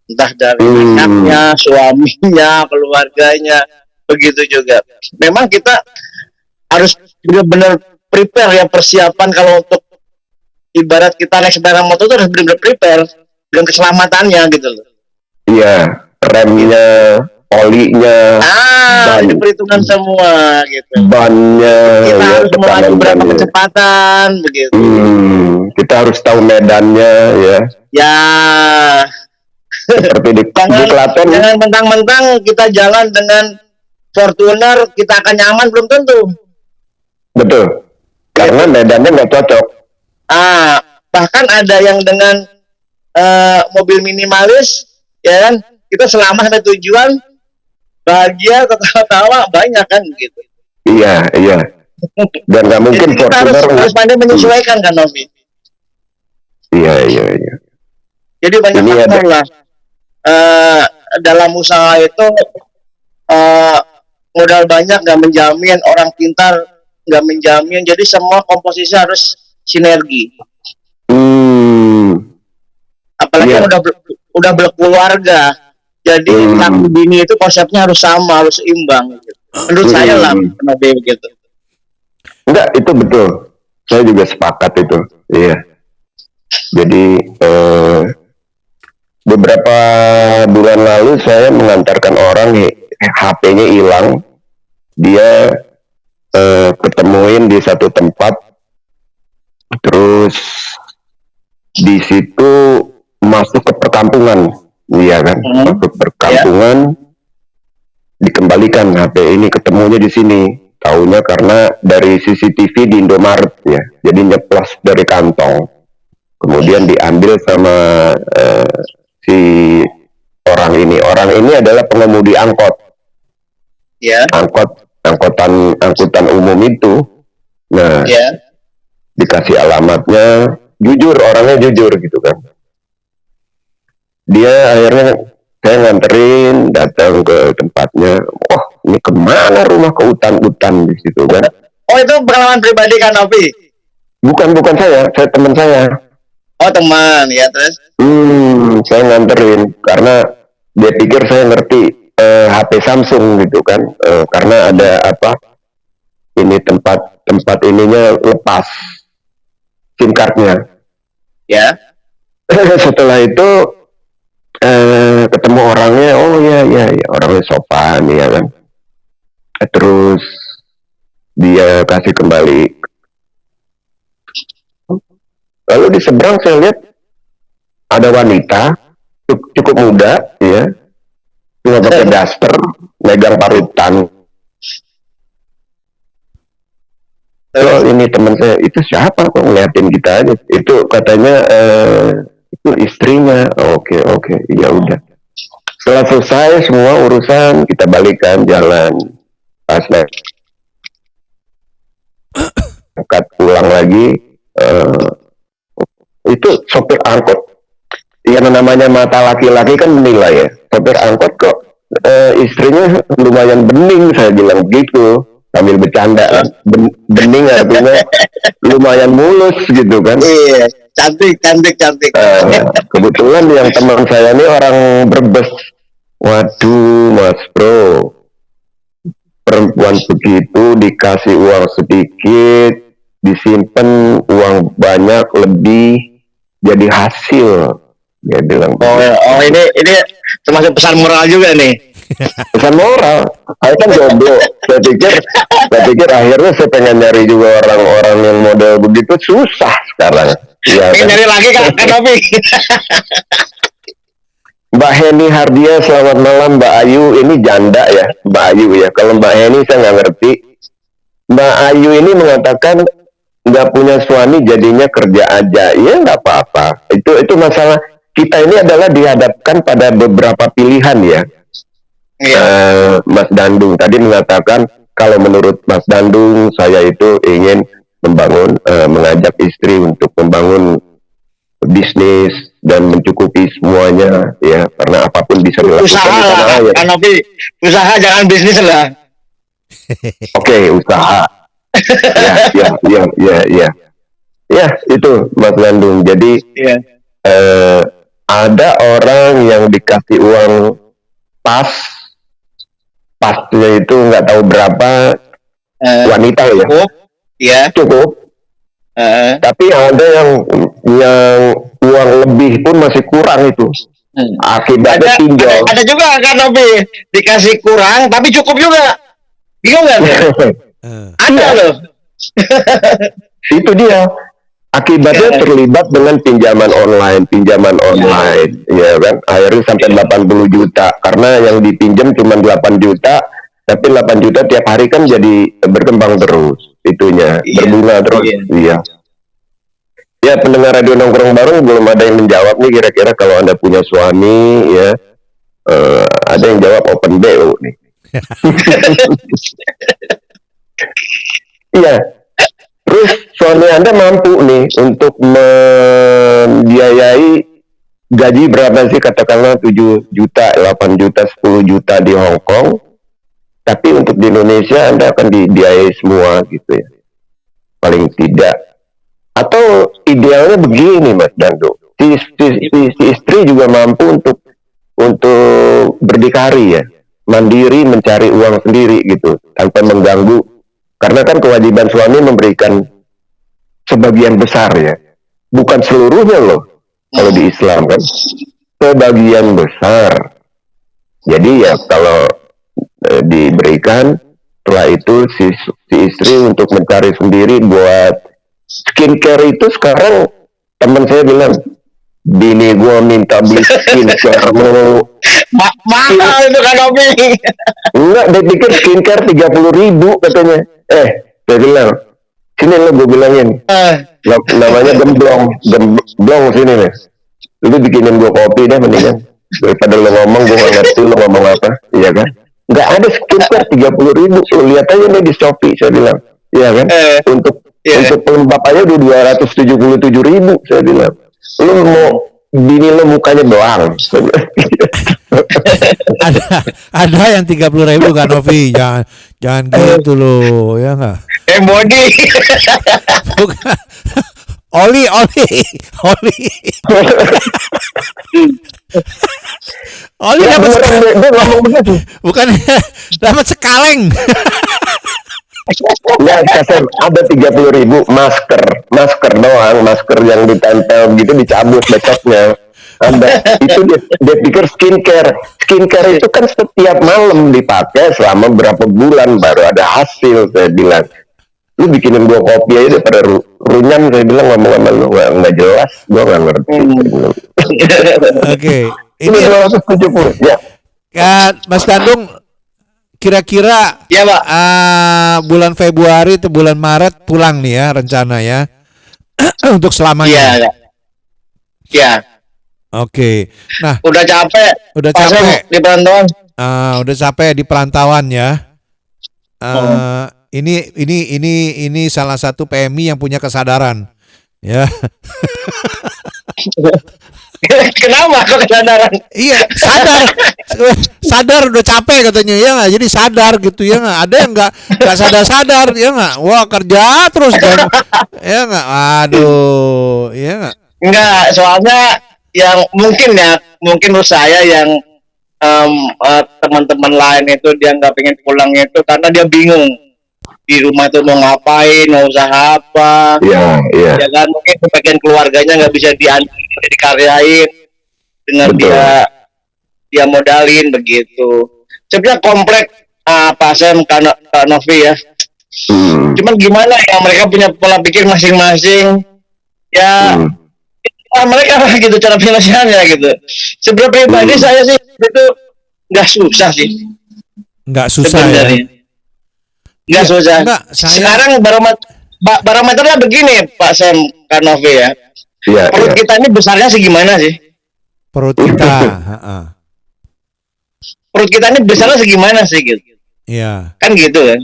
[SPEAKER 12] Entah dari anaknya, suaminya, keluarganya, begitu juga. Memang kita harus benar-benar prepare ya, persiapan kalau untuk ibarat kita naik sepeda motor itu harus benar-benar prepare dengan keselamatannya gitu loh. Iya,
[SPEAKER 11] remnya, olinya,
[SPEAKER 12] itu perhitungan semua gitu.
[SPEAKER 11] Bannya,
[SPEAKER 12] kita harus melaju berapa kecepatan begitu.
[SPEAKER 11] Kita harus tahu medannya ya.
[SPEAKER 12] Ya.
[SPEAKER 11] Seperti di Klaten.
[SPEAKER 12] Jangan mentang-mentang kita jalan dengan Fortuner kita akan nyaman, belum tentu.
[SPEAKER 11] Betul. Karena medannya nggak cocok.
[SPEAKER 12] Bahkan ada yang dengan mobil minimalis, ya kan? Kita selamat sampai tujuan, bahagia, ketawa-tawa, banyak kan gitu.
[SPEAKER 11] Iya. Dan nggak mungkin
[SPEAKER 12] Fortuner harus pandai menyesuaikan kan, Novi.
[SPEAKER 11] Iya.
[SPEAKER 12] Jadi banyak faktor lah. Dalam usaha itu modal banyak nggak menjamin, orang pintar nggak menjamin, jadi semua komposisi harus sinergi. Apalagi udah berkeluarga, jadi laku bini itu konsepnya harus sama, harus seimbang. Menurut saya lah, lebih begitu.
[SPEAKER 11] Enggak, itu betul. Saya juga sepakat itu. Iya. Jadi beberapa bulan lalu saya mengantarkan orang HP-nya hilang, dia ketemuin di satu tempat, terus di situ masuk ke perkampungan, iya kan, masuk perkampungan, dikembalikan HP ini, ketemunya di sini, taunya karena dari CCTV di Indomaret ya, jadi nyeplos dari kantong, kemudian diambil sama si orang ini adalah pengemudi angkot, angkutan umum itu. Nah, dikasih alamatnya, orangnya jujur gitu kan. Dia akhirnya saya nganterin, datang ke tempatnya. Ini kemana rumah, ke hutan di situ kan?
[SPEAKER 12] Oh, itu pengalaman pribadi kan, Novi?
[SPEAKER 11] Bukan saya teman saya.
[SPEAKER 12] Oh, teman, ya terus?
[SPEAKER 11] Saya nganterin karena dia pikir saya ngerti HP Samsung gitu kan, karena ada ini tempat ininya lepas SIM cardnya. Ya. Setelah itu ketemu orangnya, ya orangnya sopan ya kan. Terus dia kasih kembali. Lalu di seberang saya lihat ada wanita cukup muda ya, cuma pakai daster, megang parutan. So, ini teman saya, itu siapa kok ngeliatin kita aja? Itu katanya itu istrinya. Oke, ya udah. Setelah selesai semua urusan, kita balikan jalan. Pas angkat pulang lagi, itu sopir angkot. Yang namanya mata laki-laki kan menilai ya. Sopir angkot kok istrinya lumayan bening, saya bilang begitu. Sambil bercanda kan, bening artinya lumayan mulus gitu kan.
[SPEAKER 12] Iya, cantik.
[SPEAKER 11] Kebetulan yang teman saya ini orang Brebes. Waduh, Mas Bro, perempuan begitu dikasih uang sedikit, disimpan uang banyak lebih, jadi hasil. Dia bilang.
[SPEAKER 12] Oh ini termasuk pesan moral juga nih.
[SPEAKER 11] Pesan moral, saya kan jomblo. Saya pikir akhirnya saya pengen nyari juga orang-orang yang model begitu, susah sekarang. Ya,
[SPEAKER 12] pengen nyari lagi kan Novi.
[SPEAKER 11] Mbak Heni Hardia, selamat malam Mbak Ayu. Ini janda ya, Mbak Ayu ya. Kalau Mbak Heni saya nggak ngerti. Mbak Ayu ini mengatakan nggak punya suami jadinya kerja aja. Ya nggak apa-apa. Itu masalah kita ini adalah dihadapkan pada beberapa pilihan ya. Mas Dandung tadi mengatakan kalau menurut Mas Dandung saya itu ingin mengajak istri untuk membangun bisnis dan mencukupi semuanya ya, karena apapun bisa dilakukan
[SPEAKER 12] usaha lah kan, tapi usaha jangan bisnis lah.
[SPEAKER 11] Oke, usaha. Ya itu Mas Landung. Jadi ada orang yang dikasih uang pasnya itu nggak tahu berapa, wanita ya cukup. Tapi ada yang uang lebih pun masih kurang itu. Akibatnya pinjol.
[SPEAKER 12] Ada juga kan Novi dikasih kurang tapi cukup juga. Bingung nggak? Ada loh.
[SPEAKER 11] Itu dia. Akibatnya terlibat dengan pinjaman online, ya kan? Akhirnya sampai 80 juta karena yang dipinjam cuma 8 juta, tapi 8 juta tiap hari kan jadi berkembang terus. Itunya berbunga terus. Ya, pendengar Radio Nongkrong Bareng belum ada yang menjawab nih, kira-kira kalau Anda punya suami ya, ada yang jawab open BO nih. Iya. Terus suami Anda mampu nih untuk membiayai gaji berapa sih, katakanlah 7 juta, 8 juta, 10 juta di Hong Kong. Tapi untuk di Indonesia Anda akan dibiayai semua gitu ya. Paling tidak. Atau idealnya begini Mas Dando. Si istri juga mampu untuk berdikari ya. Mandiri mencari uang sendiri gitu. Tanpa mengganggu. Karena kan kewajiban suami memberikan sebagian besar ya. Bukan seluruhnya loh. Kalau di Islam kan. Sebagian besar. Jadi ya kalau diberikan, setelah itu si istri untuk mencari sendiri buat skincare. Itu sekarang teman saya bilang, bini gua minta beli skincare
[SPEAKER 12] mahal itu kan Novi.
[SPEAKER 11] Enggak, dia pikir skincare 30.000 katanya. Saya bilang, sini lo gue bilangin, namanya gemblong sini nih, lu bikinin gue kopi deh mendingan daripada lo ngomong gue gak ngerti lo ngomong apa, iya kan? Nggak ada skincare 30.000, lo lihat aja nih di Shopee, saya bilang, iya kan? Untuk pelembab aja udah 277.000, saya bilang. Lo mau bini lo mukanya doang.
[SPEAKER 10] ada yang 30.000 kan Novi, jangan gitu loh, ya nggak?
[SPEAKER 12] Body.
[SPEAKER 10] Bukan. Oli. Oli bukan dapat sekaleng.
[SPEAKER 11] Ya, kasar ada 30.000 masker doang, masker yang ditempel gitu dicabut besoknya. Itu dia pikir skincare itu kan setiap malam dipakai selama berapa bulan baru ada hasil. Saya bilang, lu bikinin gua kopi aja daripada runyam, saya bilang ngomong sama lu nggak jelas, gua nggak ngerti.
[SPEAKER 10] Oke,
[SPEAKER 11] ini 270 ya.
[SPEAKER 10] Mas Dandung, kira-kira
[SPEAKER 12] ya Pak,
[SPEAKER 10] bulan Februari atau bulan Maret pulang nih ya rencana ya untuk selamanya.
[SPEAKER 12] Iya.
[SPEAKER 10] Oke. Nah,
[SPEAKER 12] udah capek di perantauan.
[SPEAKER 10] Udah capek di perantauan ya. Ini salah satu PMI yang punya kesadaran, ya.
[SPEAKER 12] Kenapa kok kesadaran?
[SPEAKER 10] Iya, sadar udah capek katanya, ya nggak. Jadi sadar gitu ya nggak. Ada yang nggak sadar ya nggak. Wah kerja terus kan, ya nggak. Aduh, ya nggak.
[SPEAKER 12] Nggak, soalnya yang mungkin menurut saya yang teman-teman lain itu dia nggak pengen pulang itu karena dia bingung di rumah itu mau ngapain, mau usaha apa.
[SPEAKER 11] Ya
[SPEAKER 12] kan, mungkin sebagian keluarganya nggak bisa dikaryain dengan dia modalin begitu. Sebenarnya komplek Pak Sam, Kak Novi ya. Cuman gimana ya, mereka punya pola pikir masing-masing ya. mereka gitu cara penyelesaiannya gitu. Sebenarnya pribadi saya sih itu nggak susah sih.
[SPEAKER 10] Nggak susah ya.
[SPEAKER 12] Nggak susah. Sekarang barometernya begini Pak Sam Kanovi ya.
[SPEAKER 11] Iya,
[SPEAKER 12] perut kita ini besarnya segimana sih?
[SPEAKER 10] Perut kita.
[SPEAKER 12] Perut kita ini besarnya segimana sih gitu?
[SPEAKER 10] Iya.
[SPEAKER 12] Kan gitu kan.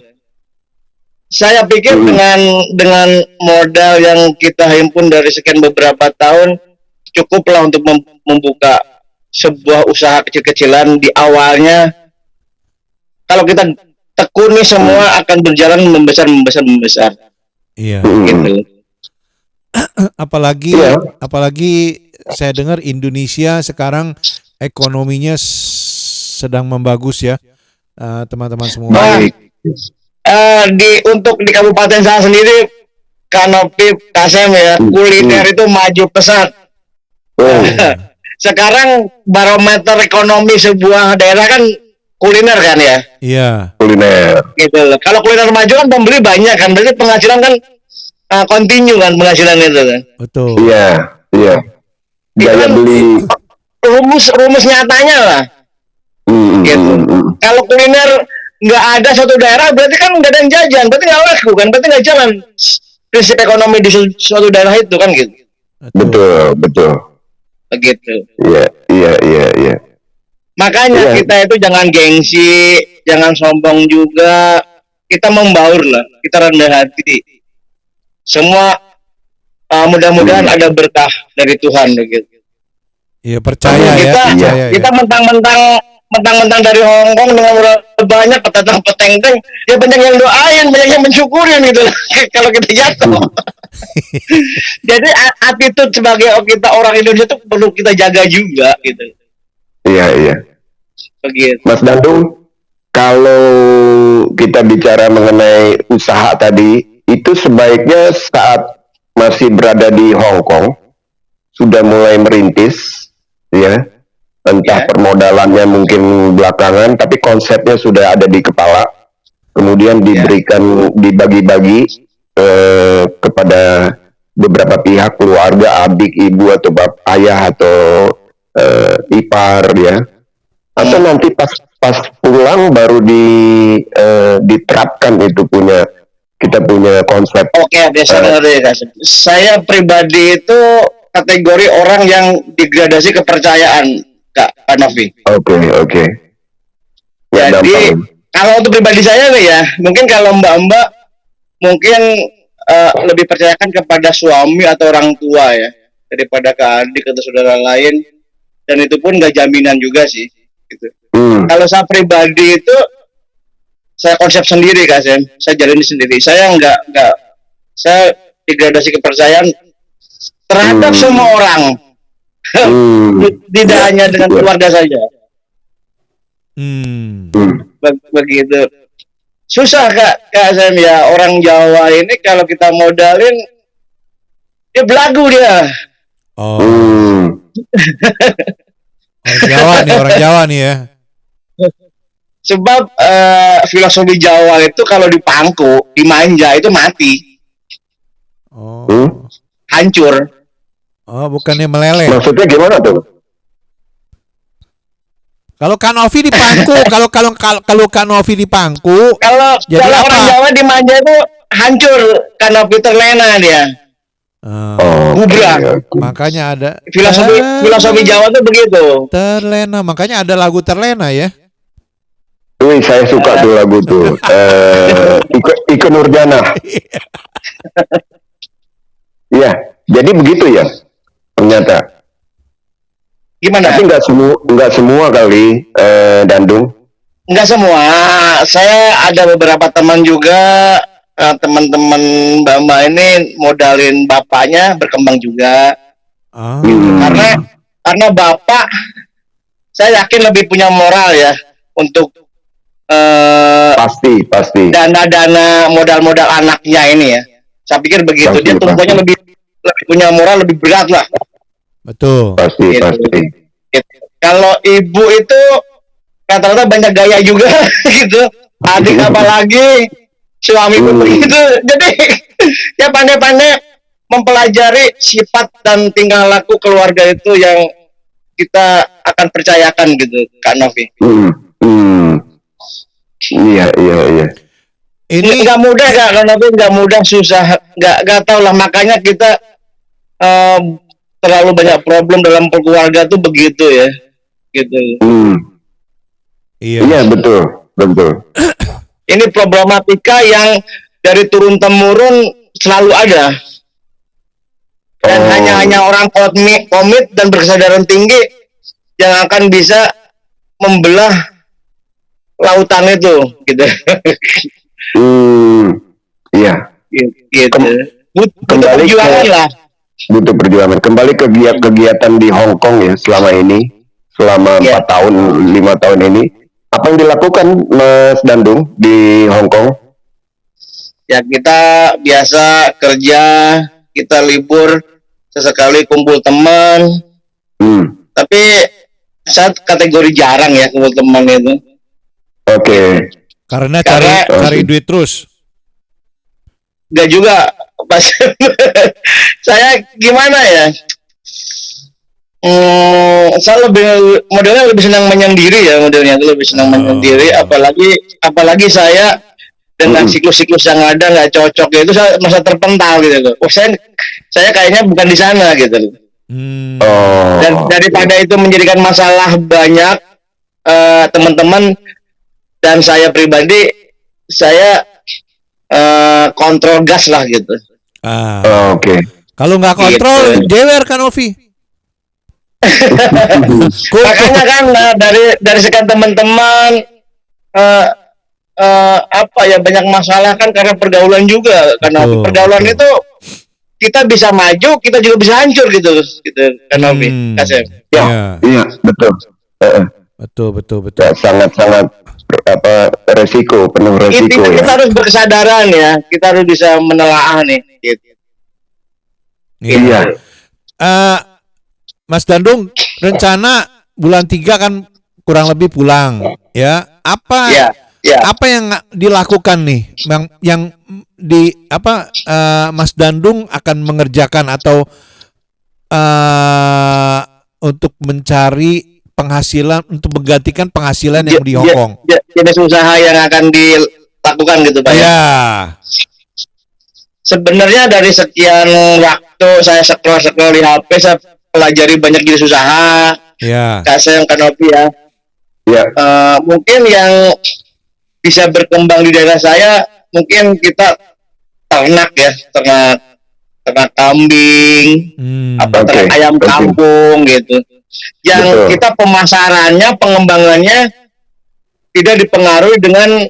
[SPEAKER 12] Saya pikir dengan modal yang kita himpun dari sekian beberapa tahun cukuplah untuk membuka sebuah usaha kecil-kecilan di awalnya. Kalau kita tekuni semua akan berjalan membesar.
[SPEAKER 10] Iya.
[SPEAKER 12] Gitu.
[SPEAKER 10] Apalagi saya dengar Indonesia sekarang ekonominya sedang membagus ya, teman-teman semua.
[SPEAKER 12] Baik. Untuk di kabupaten saya sendiri, Kanopi Kasem ya, kuliner itu maju pesat. Sekarang barometer ekonomi sebuah daerah kan kuliner kan ya.
[SPEAKER 10] Iya.
[SPEAKER 11] Kuliner.
[SPEAKER 12] Gitu loh. Kalau kuliner maju kan pembeli banyak kan, berarti penghasilan kan continue kan penghasilan itu kan.
[SPEAKER 10] Betul.
[SPEAKER 11] Iya. Daya beli.
[SPEAKER 12] Rumus nyatanya lah. Gitu. Kalau kuliner nggak ada suatu daerah, berarti kan nggak ada yang jajan, berarti nggak laku kan, berarti nggak jalan prinsip ekonomi di suatu daerah itu kan gitu.
[SPEAKER 11] Betul.
[SPEAKER 12] Begitu.
[SPEAKER 11] Iya.
[SPEAKER 12] Makanya kita itu jangan gengsi, jangan sombong juga. Kita membaur lah, kita rendah hati. Semua mudah-mudahan ada berkah dari Tuhan begitu.
[SPEAKER 10] Iya, percaya ya.
[SPEAKER 12] Kita mentang-mentang dari Hong Kong dengan banyak peteng-peteng, ya banyak yang doain, banyak yang mensyukurin gitu lah. Kalau kita jatuh. Jadi attitude sebagai kita orang Indonesia itu perlu kita jaga juga gitu.
[SPEAKER 11] Iya.
[SPEAKER 12] Begitu.
[SPEAKER 11] Mas Dandung, kalau kita bicara mengenai usaha tadi, itu sebaiknya saat masih berada di Hong Kong sudah mulai merintis, ya, entah permodalannya mungkin belakangan, tapi konsepnya sudah ada di kepala, kemudian dibagi-bagi kepada beberapa pihak, keluarga, adik, ibu atau ayah atau ipar, ya. Atau nanti pas pulang baru diterapkan itu kita punya konsep.
[SPEAKER 12] Oke, saya pribadi itu kategori orang yang degradasi kepercayaan, Kak Novi.
[SPEAKER 11] Oke.
[SPEAKER 12] Jadi kalau untuk pribadi saya nih ya, mungkin kalau mbak-mbak mungkin lebih percayakan kepada suami atau orang tua ya daripada ke adik atau saudara lain, dan itu pun nggak jaminan juga sih. Gitu. Kalau saya pribadi itu saya konsep sendiri Kak Sam, saya jalani sendiri. Saya saya degradasi kepercayaan terhadap semua orang, tidak hanya dengan keluarga saja. Begitu. Susah Kak Sam ya, orang Jawa ini kalau kita modalin dia belagu dia.
[SPEAKER 10] Orang Jawa nih ya.
[SPEAKER 12] Sebab filosofi Jawa itu kalau dipangku, dimanja itu mati. Hancur.
[SPEAKER 10] Bukannya meleleh.
[SPEAKER 11] Maksudnya gimana tuh?
[SPEAKER 10] Kalau Kanovi dipangku, kalau Kanovi dipangku,
[SPEAKER 12] kalau orang Jawa dimanja itu hancur, Kanovi terlena dia.
[SPEAKER 10] Okay. Makanya ada
[SPEAKER 12] filosofi Jawa tuh begitu.
[SPEAKER 10] Terlena, makanya ada lagu Terlena ya.
[SPEAKER 11] Wih, saya suka tuh lagu tuh. Iko Nurjana. Iya, jadi begitu ya. Ternyata.
[SPEAKER 12] Gimana?
[SPEAKER 11] Tapi nggak semua kali, Dandung.
[SPEAKER 12] Nggak semua. Saya ada beberapa teman juga, teman-teman mbak-mbak ini modalin bapaknya berkembang juga. Karena bapak, saya yakin lebih punya moral ya untuk
[SPEAKER 11] pasti
[SPEAKER 12] dana modal anaknya ini ya. Saya pikir begitu. Dia tumpuannya lebih punya moral, lebih berat lah.
[SPEAKER 10] Betul.
[SPEAKER 11] Pasti.
[SPEAKER 12] Kalau ibu itu rata-rata banyak gaya juga gitu. Adik apalagi, suami pun begitu. Jadi ya pandai-pandai mempelajari sifat dan tingkah laku keluarga itu yang kita akan percayakan gitu, Kak Novi.
[SPEAKER 11] Iya.
[SPEAKER 12] Ini nggak mudah Kak Novi, nggak mudah, susah, nggak tahu lah, makanya kita terlalu banyak problem dalam keluarga tuh begitu ya, gitu.
[SPEAKER 11] Iya betul.
[SPEAKER 12] Ini problematika yang dari turun temurun selalu ada, dan hanya orang komit dan berkesadaran tinggi yang akan bisa membelah lautan itu, gitu.
[SPEAKER 11] Iya.
[SPEAKER 12] Gitu. Butuh perjuangan lah.
[SPEAKER 11] Butuh perjuangan. Kembali ke kegiatan di Hong Kong ya selama 4 tahun, 5 tahun ini. Apa yang dilakukan Mas Dandung di Hong Kong?
[SPEAKER 12] Ya kita biasa kerja, kita libur, sesekali kumpul teman. Tapi saya kategori jarang ya kumpul teman itu.
[SPEAKER 11] Oke.
[SPEAKER 10] Karena cari duit terus.
[SPEAKER 12] Enggak juga, Pas. Saya gimana ya? Saya modelnya lebih senang menyendiri ya, modelnya itu lebih senang menyendiri, apalagi saya dengan siklus-siklus yang ada nggak cocok itu, saya merasa terpental gitu loh. Saya kayaknya bukan di sana gitu loh. Dan daripada itu menjadikan masalah banyak teman-teman dan saya pribadi, saya kontrol gas lah gitu.
[SPEAKER 11] Oke.
[SPEAKER 10] Kalau nggak kontrol, jewer kan Ovi.
[SPEAKER 12] Makanya kan dari sekian teman-teman banyak masalah kan karena pergaulan juga, karena pergaulan itu kita bisa maju, kita juga bisa hancur gitu karena Kasem.
[SPEAKER 11] Iya betul.
[SPEAKER 10] Betul.
[SPEAKER 11] Ya, sangat penuh resiko ya.
[SPEAKER 12] Kita harus berkesadaran ya, kita harus bisa menelaah nih. Gitu.
[SPEAKER 11] Iya.
[SPEAKER 10] Mas Dandung, rencana bulan 3 kan kurang lebih pulang, ya? Apa yang dilakukan nih? Yang Mas Dandung akan mengerjakan atau untuk mencari penghasilan, untuk menggantikan penghasilan yang di Hong Kong?
[SPEAKER 12] Jenis usaha yang akan dilakukan gitu Pak ya? Sebenarnya dari sekian waktu saya scroll di HP, saya pelajari banyak jenis usaha. Kasih yang Kanopi ya. Mungkin yang bisa berkembang di daerah saya, mungkin kita ternak ya, ternak kambing, ternak ayam kampung gitu. Yang kita pemasarannya, pengembangannya tidak dipengaruhi dengan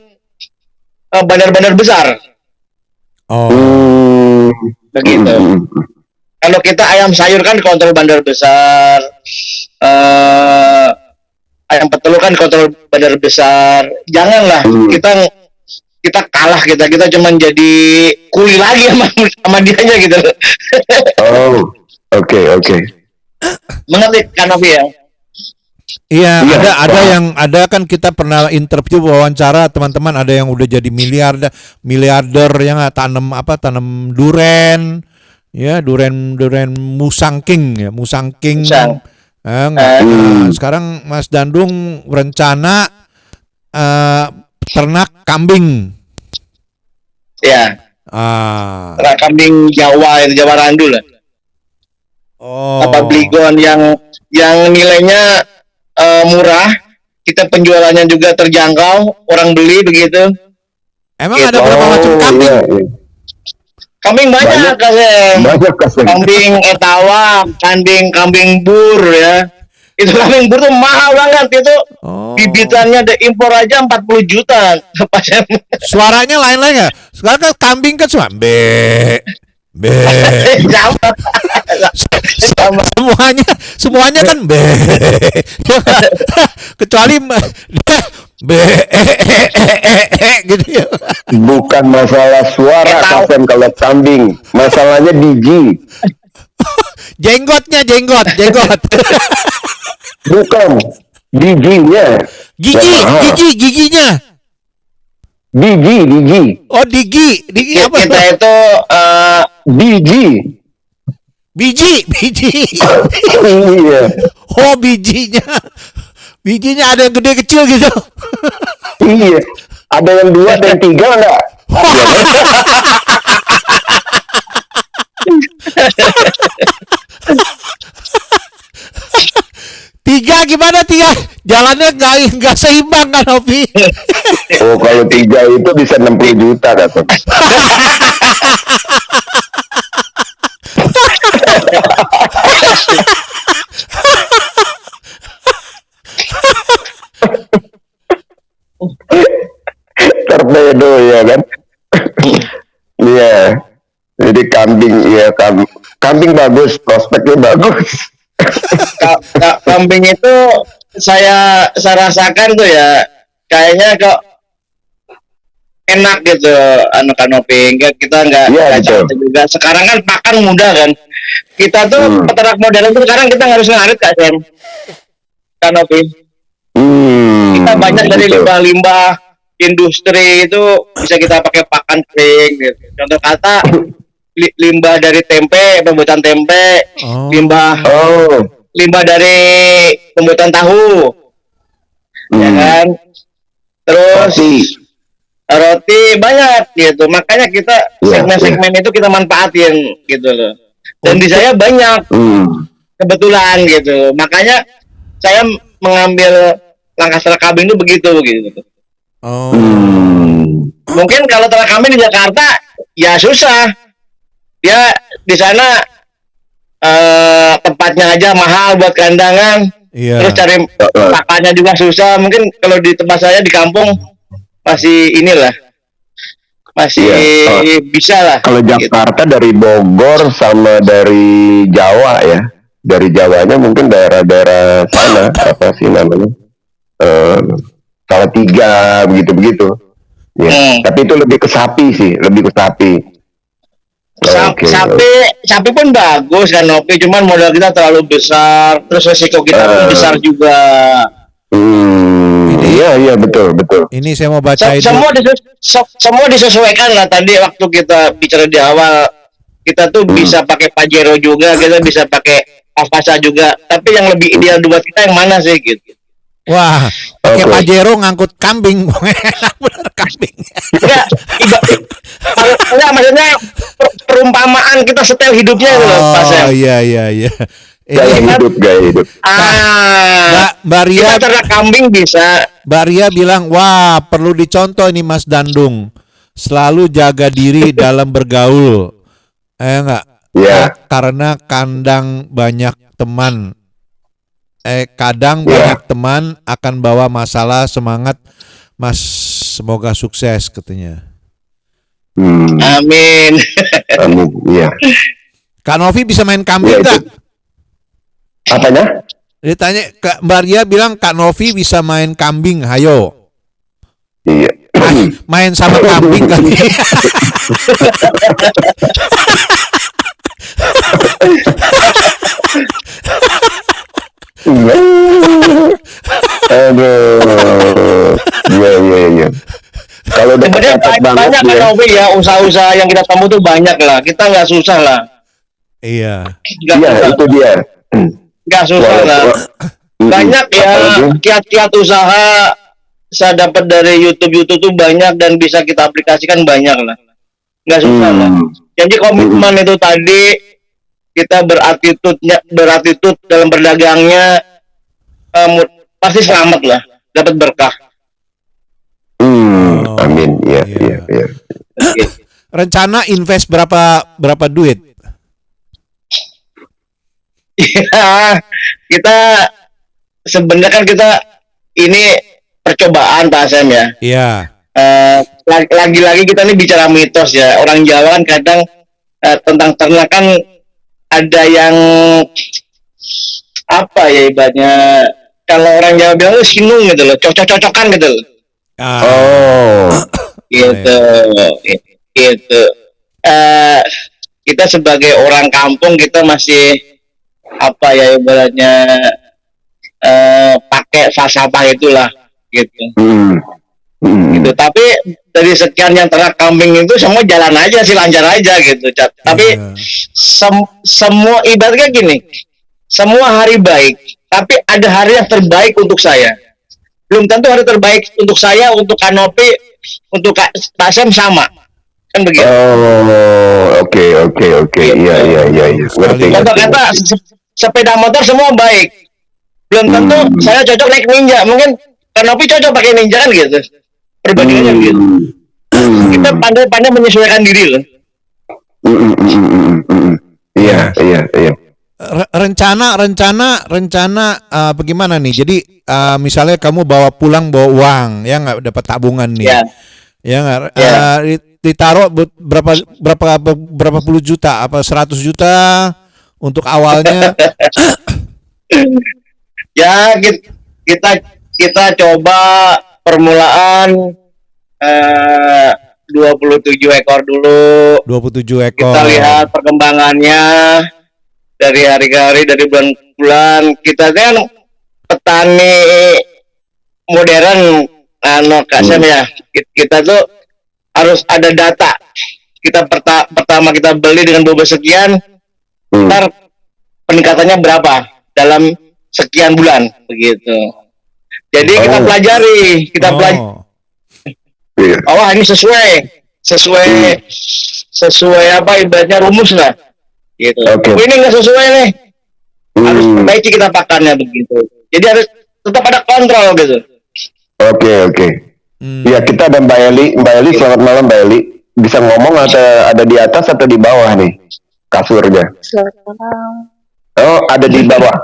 [SPEAKER 12] bandar-bandar besar. Begitu. Kalau kita ayam sayur kan kontrol bandar besar, ayam petelur kan kontrol bandar besar. Janganlah kita kalah, kita cuma jadi kuli lagi sama dianya gitu.
[SPEAKER 11] Oke.
[SPEAKER 12] Mengerti kan Novi ya?
[SPEAKER 10] Iya, ada kan kita pernah interview, wawancara teman-teman, ada yang udah jadi miliarder yang tanam duren. Ya, duren Musang King. Sekarang Mas Dandung rencana ternak kambing.
[SPEAKER 12] Ya. Ternak kambing Jawa Randu lah. Bligon yang nilainya murah, kita penjualannya juga terjangkau, orang beli begitu.
[SPEAKER 10] Emang ada berapa macam kambing?
[SPEAKER 12] Kambing banyak Kasem. Kambing etawa, kambing bur ya. Itu kambing bur tuh mahal banget itu. Bibitannya impor aja 40 juta.
[SPEAKER 10] Suaranya lain-lain ya. Sekarang kan kambing kan cuma semuanya kan kecuali gitu ya.
[SPEAKER 11] Bukan masalah suara Kasem kalau kambing, masalahnya biji.
[SPEAKER 10] jenggot.
[SPEAKER 11] Bukan bijinya.
[SPEAKER 10] Giginya.
[SPEAKER 11] Biji.
[SPEAKER 10] Oh, digi apa?
[SPEAKER 12] Kita itu
[SPEAKER 11] biji.
[SPEAKER 10] Biji.
[SPEAKER 11] Iya.
[SPEAKER 10] Oh, bijinya ada yang gede kecil gitu.
[SPEAKER 11] Iya. Ada yang 2 dan 3 enggak?
[SPEAKER 10] Tiga gimana tiga? Jalannya nggak seimbang kan, Novi?
[SPEAKER 11] Oh, kalau 3 itu bisa 60 juta kata. Torpedo ya kan? Iya. Jadi kambing ya kambing bagus, prospeknya bagus.
[SPEAKER 12] Kambing itu saya rasakan tuh ya, kayaknya kok enak gitu anak kanopi. Kita nggak capek juga. Sekarang kan pakan mudah kan. Kita tuh peternak modern tuh sekarang kita harus ngarit Kak Sen. Kanopi. Kita banyak dari limbah-limbah industri itu bisa kita pakai pakan kering gitu. Contoh kata limbah dari tempe, pembuatan tempe, limbah dari pembuatan tahu, ya kan. Terus roti banyak gitu. Makanya kita segmen-segmen itu kita manfaatin gitu loh. Dan di saya banyak kebetulan gitu. Makanya saya mengambil langkah ternak kambing itu begitu gitu. Mungkin kalau ternak kambing di Jakarta ya susah. Ya di sana tempatnya aja mahal buat kandangan. Terus cari pakannya juga susah. Mungkin kalau di tempat saya di kampung masih bisa lah.
[SPEAKER 11] Kalau Jakarta gitu. Dari Bogor sama dari Jawa ya. Dari Jawanya mungkin daerah-daerah sana apa sih namanya? Salatiga begitu-begitu. Ya. Tapi itu lebih ke sapi sih, Sapi pun bagus kan Nopi, cuman modal kita terlalu besar, terus resiko kita pun besar juga. Iya betul.
[SPEAKER 10] Ini saya mau baca itu.
[SPEAKER 12] Semua disesuaikan lah. Tadi waktu kita bicara di awal, kita tuh bisa pakai Pajero juga, kita bisa pakai Avasa juga. Tapi yang lebih ideal buat kita yang mana sih gitu?
[SPEAKER 10] Wah, pakai Pajero ngangkut kambing, bener kambing.
[SPEAKER 12] Enggak, maksudnya perumpamaan kita setel hidupnya itu loh, Pak Sam.
[SPEAKER 10] Iya.
[SPEAKER 11] Gaya hidup.
[SPEAKER 10] Mbak Ria,
[SPEAKER 12] kita ternak kambing bisa.
[SPEAKER 10] Mbak Ria bilang, wah perlu dicontoh ini Mas Dandung, selalu jaga diri dalam bergaul. Enggak?
[SPEAKER 11] Ya.
[SPEAKER 10] Karena kadang banyak teman akan bawa masalah. Semangat Mas, semoga sukses katanya.
[SPEAKER 12] Amin.
[SPEAKER 11] Iya.
[SPEAKER 10] Kak Novi bisa main kambing nggak?
[SPEAKER 11] Apanya?
[SPEAKER 10] Dia tanya, Mbak Ria bilang Kak Novi bisa main kambing, hayo.
[SPEAKER 11] Iya.
[SPEAKER 10] Main sama kambing kali.
[SPEAKER 11] Aduh. Iya. Kalau
[SPEAKER 12] banyak kan Novi ya, usaha-usaha yang kita temu tuh banyak lah. Kita nggak susah lah.
[SPEAKER 10] Iya.
[SPEAKER 11] Itu dia.
[SPEAKER 12] Nggak susah lah. Banyak ya kiat-kiat usaha saya dapat dari YouTube tuh banyak dan bisa kita aplikasikan banyak lah. Nggak susah lah. Jadi komitmen itu tadi, kita beratitude dalam berdagangnya, pasti selamat lah, dapat berkah.
[SPEAKER 11] Amin. Iya.
[SPEAKER 10] Rencana invest berapa duit?
[SPEAKER 12] Iya, kita sebenarnya kan kita ini percobaan Pak Sam ya.
[SPEAKER 10] Iya.
[SPEAKER 12] Lagi-lagi kita ini bicara mitos ya. Orang Jawa kan kadang tentang ternak kan ada yang apa ya ibaratnya, kalau orang Jawa bilang sinung gitu loh, cocok-cocokan gitu loh. Gitu. Kita sebagai orang kampung kita masih apa ya ibaratnya pakai falsafah itulah gitu. gitu. Tapi dari sekian yang ternak kambing itu semua jalan aja sih, lancar aja gitu. Tapi semua ibaratnya gini, semua hari baik, tapi ada hari yang terbaik untuk saya. Belum tentu hari terbaik untuk saya, untuk Kanopi, untuk Pak Sam sama, kan begitu.
[SPEAKER 11] Oh, oke. Iya.
[SPEAKER 12] Contoh kata sepeda motor semua baik, belum tentu saya cocok naik Ninja, mungkin Kanopi cocok pakai Ninja kan gitu. Perbandingannya begitu. Kita pandai-pandai menyesuaikan diri loh.
[SPEAKER 11] Iya.
[SPEAKER 10] Rencana bagaimana nih? Jadi misalnya kamu bawa pulang bawa uang, ya nggak, dapat tabungan nih, ya nggak? Ditaruh berapa puluh juta? Apa 100 juta untuk awalnya?
[SPEAKER 12] Ya kita coba permulaan 27 ekor dulu.
[SPEAKER 10] 27 ekor.
[SPEAKER 12] Kita lihat perkembangannya dari hari ke hari, dari bulan ke bulan. Kita kan petani modern, Kak Sam ya. Kita tuh harus ada data. Kita pertama kita beli dengan bobot sekian, ntar peningkatannya berapa dalam sekian bulan begitu. Jadi kita pelajari, oh ini sesuai apa ibaratnya rumus lah gitu. Ini nggak sesuai nih, harus perbaiki kita pakannya begitu. Jadi harus tetap ada kontrol gitu.
[SPEAKER 11] Oke. Ya, kita ada Mbak Eli, selamat malam Mbak Eli. Bisa ngomong atau ada di atas atau di bawah nih kasurnya?
[SPEAKER 13] Selamat malam.
[SPEAKER 11] Oh, ada di bawah.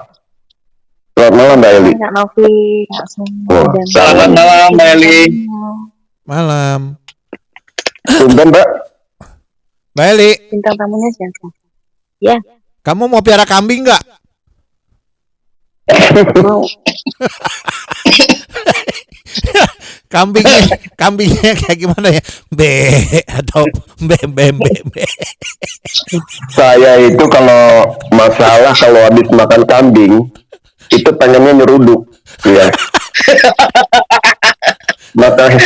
[SPEAKER 11] Selamat malam Mbak Eli.
[SPEAKER 13] Kak Novi, Kak Semua.
[SPEAKER 12] Selamat malam Mbak Eli.
[SPEAKER 10] Malam.
[SPEAKER 11] Tumben Mbak.
[SPEAKER 10] Mbak Eli.
[SPEAKER 13] Bintang tamunya siapa? Ya.
[SPEAKER 10] Kamu mau piara kambing nggak?
[SPEAKER 13] Mau.
[SPEAKER 10] Kambingnya kayak gimana ya? Atau be.
[SPEAKER 11] Saya itu kalau habis makan kambing itu pengennya nyeruduk, ya.
[SPEAKER 12] Berarti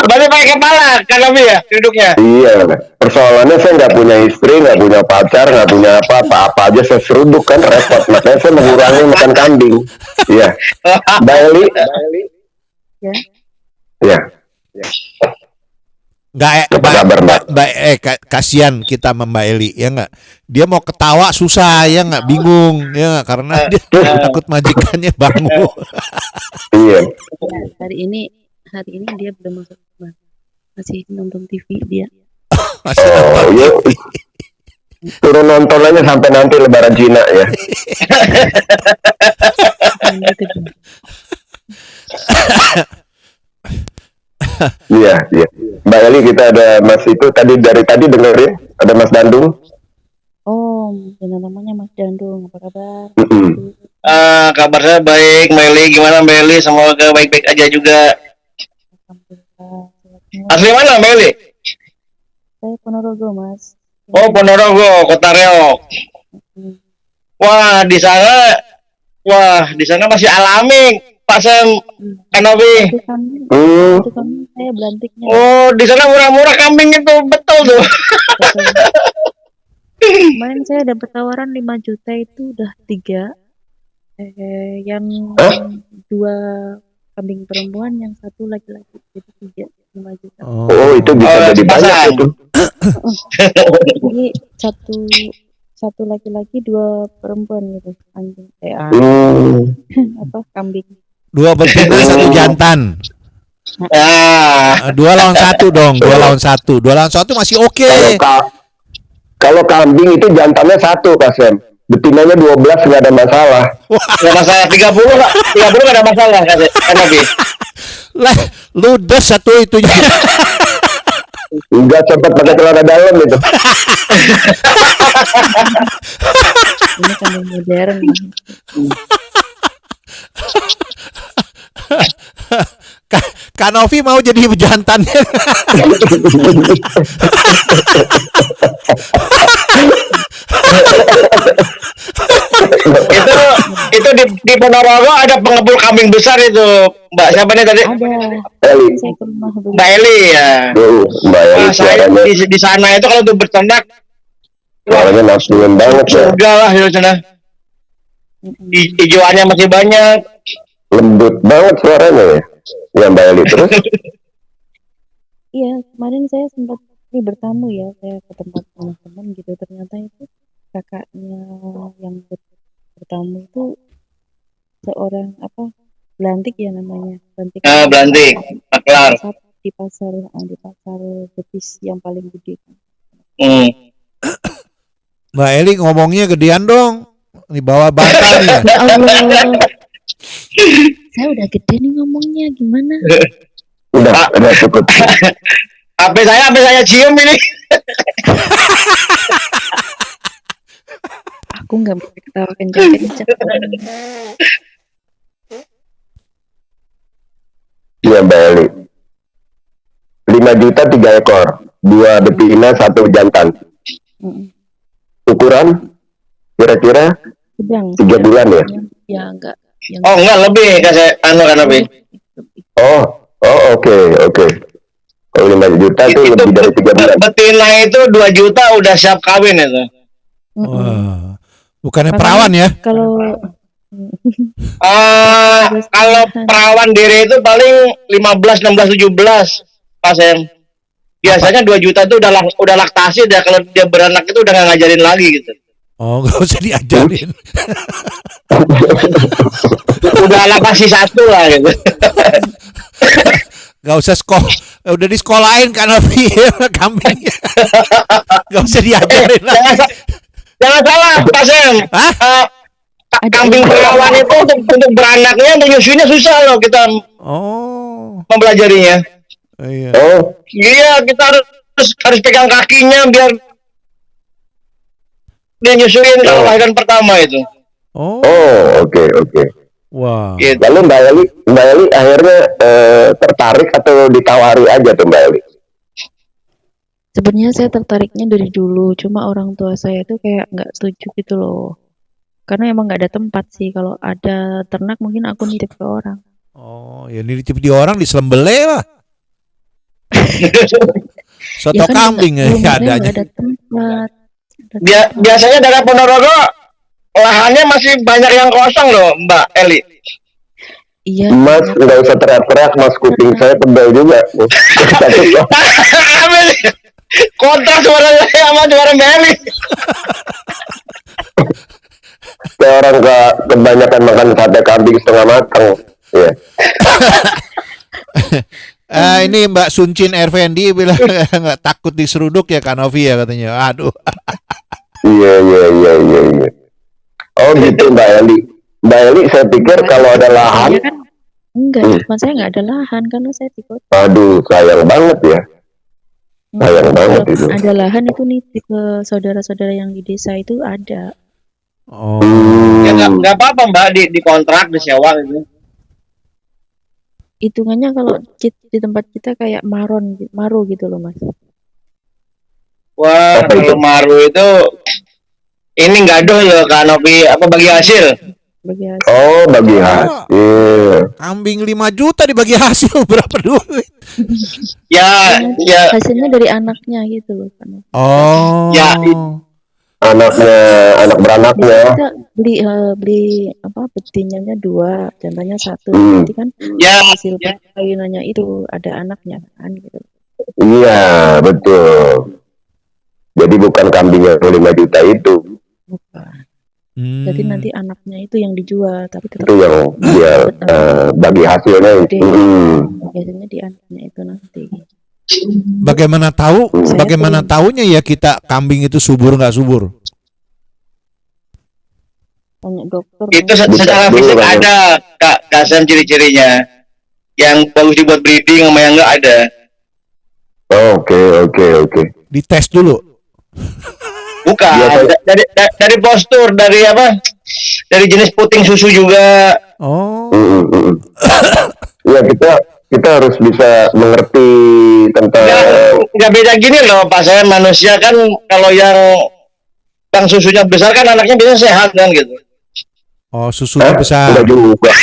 [SPEAKER 12] pakai kepala kan Nabi ya duduknya.
[SPEAKER 11] Iya, persoalannya saya nggak punya istri, nggak punya pacar, nggak punya apa aja saya seruduk kan repot, makanya saya mengurangi makan kambing. Iya. Mbak Eli. Ya.
[SPEAKER 10] Kasihan kita sama Mbak Eli, ya nggak? Dia mau ketawa susah, ya nggak, bingung, ya nggak, karena dia takut majikannya bangun.
[SPEAKER 11] Iya.
[SPEAKER 13] Hari ini dia belum masuk rumah, masih nonton TV dia.
[SPEAKER 11] Iya. Turun nonton aja sampai nanti Lebaran Cina ya. Iya. Mbak Eli, kita ada Mas itu dari tadi dengerin, ada Mas Dandung.
[SPEAKER 13] Oh, benar namanya Mas Dandung, apa kabar?
[SPEAKER 12] Kabar saya baik, Mbak Eli. Gimana Mbak Eli? Semoga baik-baik aja juga. Asli mana Mbak Eli?
[SPEAKER 13] Saya Ponorogo, Mas.
[SPEAKER 12] Oh, Ponorogo, Kota Reok. Wah, di sana masih alami, Pak Sam, Kanopi.
[SPEAKER 13] Saya belantiknya.
[SPEAKER 12] Oh, di sana murah-murah kambing itu, betul tuh.
[SPEAKER 13] Kemarin saya dapat tawaran 5 juta itu udah 3. Yang 2 kambing perempuan, yang 1 laki-laki, itu 5 juta.
[SPEAKER 11] Oh, itu bisa jadi banyak itu.
[SPEAKER 13] Jadi satu laki-laki 2 perempuan gitu, anjing. Kambing.
[SPEAKER 10] 2 betina 1 jantan. 2 lawan 1 dong, 2 lawan 1. 2 lawan 1 masih oke.
[SPEAKER 11] Kalau kambing itu jantannya 1, Kak Sam. Betinanya 12 nggak ada masalah.
[SPEAKER 12] Nggak masalah, 30 nggak ada masalah kan Nabi.
[SPEAKER 10] Lah, ludes satu itunya.
[SPEAKER 11] Enggak, sempat pakai celana dalam itu.
[SPEAKER 13] Ini kambing modern.
[SPEAKER 10] Kak Novi mau jadi jantannya.
[SPEAKER 12] Itu di Ponorogo ada pengepul kambing besar itu, Mbak. Siapa nih tadi?
[SPEAKER 13] Ada. Saya ke rumah dulu.
[SPEAKER 12] Mbak Eli ya.
[SPEAKER 11] Mbak Eli
[SPEAKER 12] Wah, saya
[SPEAKER 11] suaranya,
[SPEAKER 12] di sana itu kalau untuk berternak,
[SPEAKER 11] suaranya nafsuin banget ya.
[SPEAKER 12] surga lah di sana. Hijauannya masih banyak.
[SPEAKER 11] Lembut banget suaranya ya. Ya Mbak Eli terus.
[SPEAKER 13] Iya, kemarin saya sempat bertamu ya, saya ke tempat teman-teman gitu. Ternyata itu kakaknya yang bertamu itu seorang Belantik ya namanya. Belantik.
[SPEAKER 12] Belantik, maklar.
[SPEAKER 13] Di pasar Betis yang paling gede.
[SPEAKER 10] Mbak Eli ngomongnya gedean dong. Di bawah bantal nih ya.
[SPEAKER 13] Ya Allah. Saya udah gede nih ngomongnya, gimana?
[SPEAKER 11] Udah cukup.
[SPEAKER 12] Sampai saya cium ini.
[SPEAKER 13] Aku nggak mau ketawa kencang-kencang.
[SPEAKER 11] Iya Mbak Eli. 5 juta 3 ekor, 2 betina 1 jantan. Ukuran kira-kira
[SPEAKER 13] Sedang.
[SPEAKER 11] 3 bulan ya?
[SPEAKER 13] Ya enggak.
[SPEAKER 12] Oh enggak, lebih kasih kan lebih.
[SPEAKER 11] Oh oke. Kalau 5 juta itu lebih dari 3 bulan.
[SPEAKER 12] Betina itu 2 juta udah siap kawin itu.
[SPEAKER 10] Wah, bukannya perawan ya?
[SPEAKER 13] Kalau
[SPEAKER 12] kalau perawan diri itu paling 15, 16, 17 pasien. Biasanya 2 juta itu udah laktasi, udah kalau dia beranak itu udah nggak ngajarin lagi gitu.
[SPEAKER 10] Oh, nggak usah diajarin.
[SPEAKER 12] Udah laktasi 1 lah gitu.
[SPEAKER 10] Gak usah udah di sekolahin kan Novi kambingnya. Gak usah diajarin lagi.
[SPEAKER 12] Jangan salah pasien. Kambing perawan itu untuk beranaknya, untuk nyusunya susah loh kita mempelajarinya. Iya, kita harus pegang kakinya biar dia nyusuin kalau lahiran pertama itu.
[SPEAKER 11] Oke.
[SPEAKER 10] Wah.
[SPEAKER 11] Gitu. Lalu Mbak Eli akhirnya tertarik atau ditawari aja tuh Mbak Eli?
[SPEAKER 13] sebenarnya saya tertariknya dari dulu, cuma orang tua saya itu kayak nggak setuju gitu loh. Karena emang nggak ada tempat sih. Kalau ada ternak mungkin aku nitip ke orang.
[SPEAKER 10] Oh, ya nitip di orang di Selembele lah. Soto
[SPEAKER 13] Ya kan
[SPEAKER 10] kambing ya ada aja.
[SPEAKER 13] nggak ada tempat.
[SPEAKER 12] Biasanya daerah Ponorogo lahannya masih banyak yang kosong loh, Mbak Eli.
[SPEAKER 13] Iya.
[SPEAKER 11] Mas nggak usah teriak-teriak, Mas, kuping saya tebal juga.
[SPEAKER 12] Kontras suara saya sama suara Mbak Eli.
[SPEAKER 11] Kayak orang kebanyakan makan sate kambing setengah matang. Iya.
[SPEAKER 10] Ini Mbak Suncin Ervendi bilang nggak takut diseruduk ya Kanovi ya katanya. Aduh.
[SPEAKER 11] Iya. Oh gitu Mbak Eli. Mbak Eli, saya pikir kalau ada lahan.
[SPEAKER 13] Kan enggak, cuma saya nggak ada lahan karena saya di kota.
[SPEAKER 11] Aduh, sayang banget ya. Sayang banget
[SPEAKER 13] Kalau
[SPEAKER 11] itu.
[SPEAKER 13] ada lahan itu nitip ke saudara-saudara yang di desa itu ada.
[SPEAKER 10] Oh.
[SPEAKER 12] Ya nggak apa-apa Mbak, di kontrak, di sewa gitu.
[SPEAKER 13] Hitungannya kalau di tempat kita kayak maru gitu loh Mas.
[SPEAKER 12] Wah, kalau maru itu ini gaduh loh Kanopi, bagi hasil.
[SPEAKER 13] Bagi hasil.
[SPEAKER 11] Oh, bagi hasil.
[SPEAKER 10] Kambing 5 juta dibagi hasil berapa duit?
[SPEAKER 12] Ya.
[SPEAKER 13] Hasilnya dari anaknya gitu loh kan.
[SPEAKER 10] Oh.
[SPEAKER 12] Ya.
[SPEAKER 11] Anak beranaknya.
[SPEAKER 13] Kita beli betinanya 2, jantannya 1. Nanti kan hasil perkawinannya itu ada anaknya kan gitu.
[SPEAKER 11] Iya, betul. Jadi bukan kambing yang 5 juta itu.
[SPEAKER 13] Bukan. Jadi nanti anaknya itu yang dijual, tapi tetap
[SPEAKER 11] itu yang dia bagi hasilnya.
[SPEAKER 13] Biasanya di anaknya itu nanti.
[SPEAKER 10] Bagaimana tahunya ya kita kambing itu subur nggak subur?
[SPEAKER 13] Tanya dokter.
[SPEAKER 12] Itu secara fisik ada Kasan ciri-cirinya. Yang bagus dibuat breeding sama yang nggak ada.
[SPEAKER 11] Oke.
[SPEAKER 10] Dites dulu.
[SPEAKER 12] Bukan. Dari postur, dari jenis puting susu juga.
[SPEAKER 10] Oh.
[SPEAKER 11] Ya kita harus bisa mengerti tentang.
[SPEAKER 12] Nggak beda gini loh, Pak. Saya manusia kan kalau yang susunya besar kan anaknya biasanya sehat kan gitu.
[SPEAKER 10] Oh, susunya besar.
[SPEAKER 11] Enggak juga.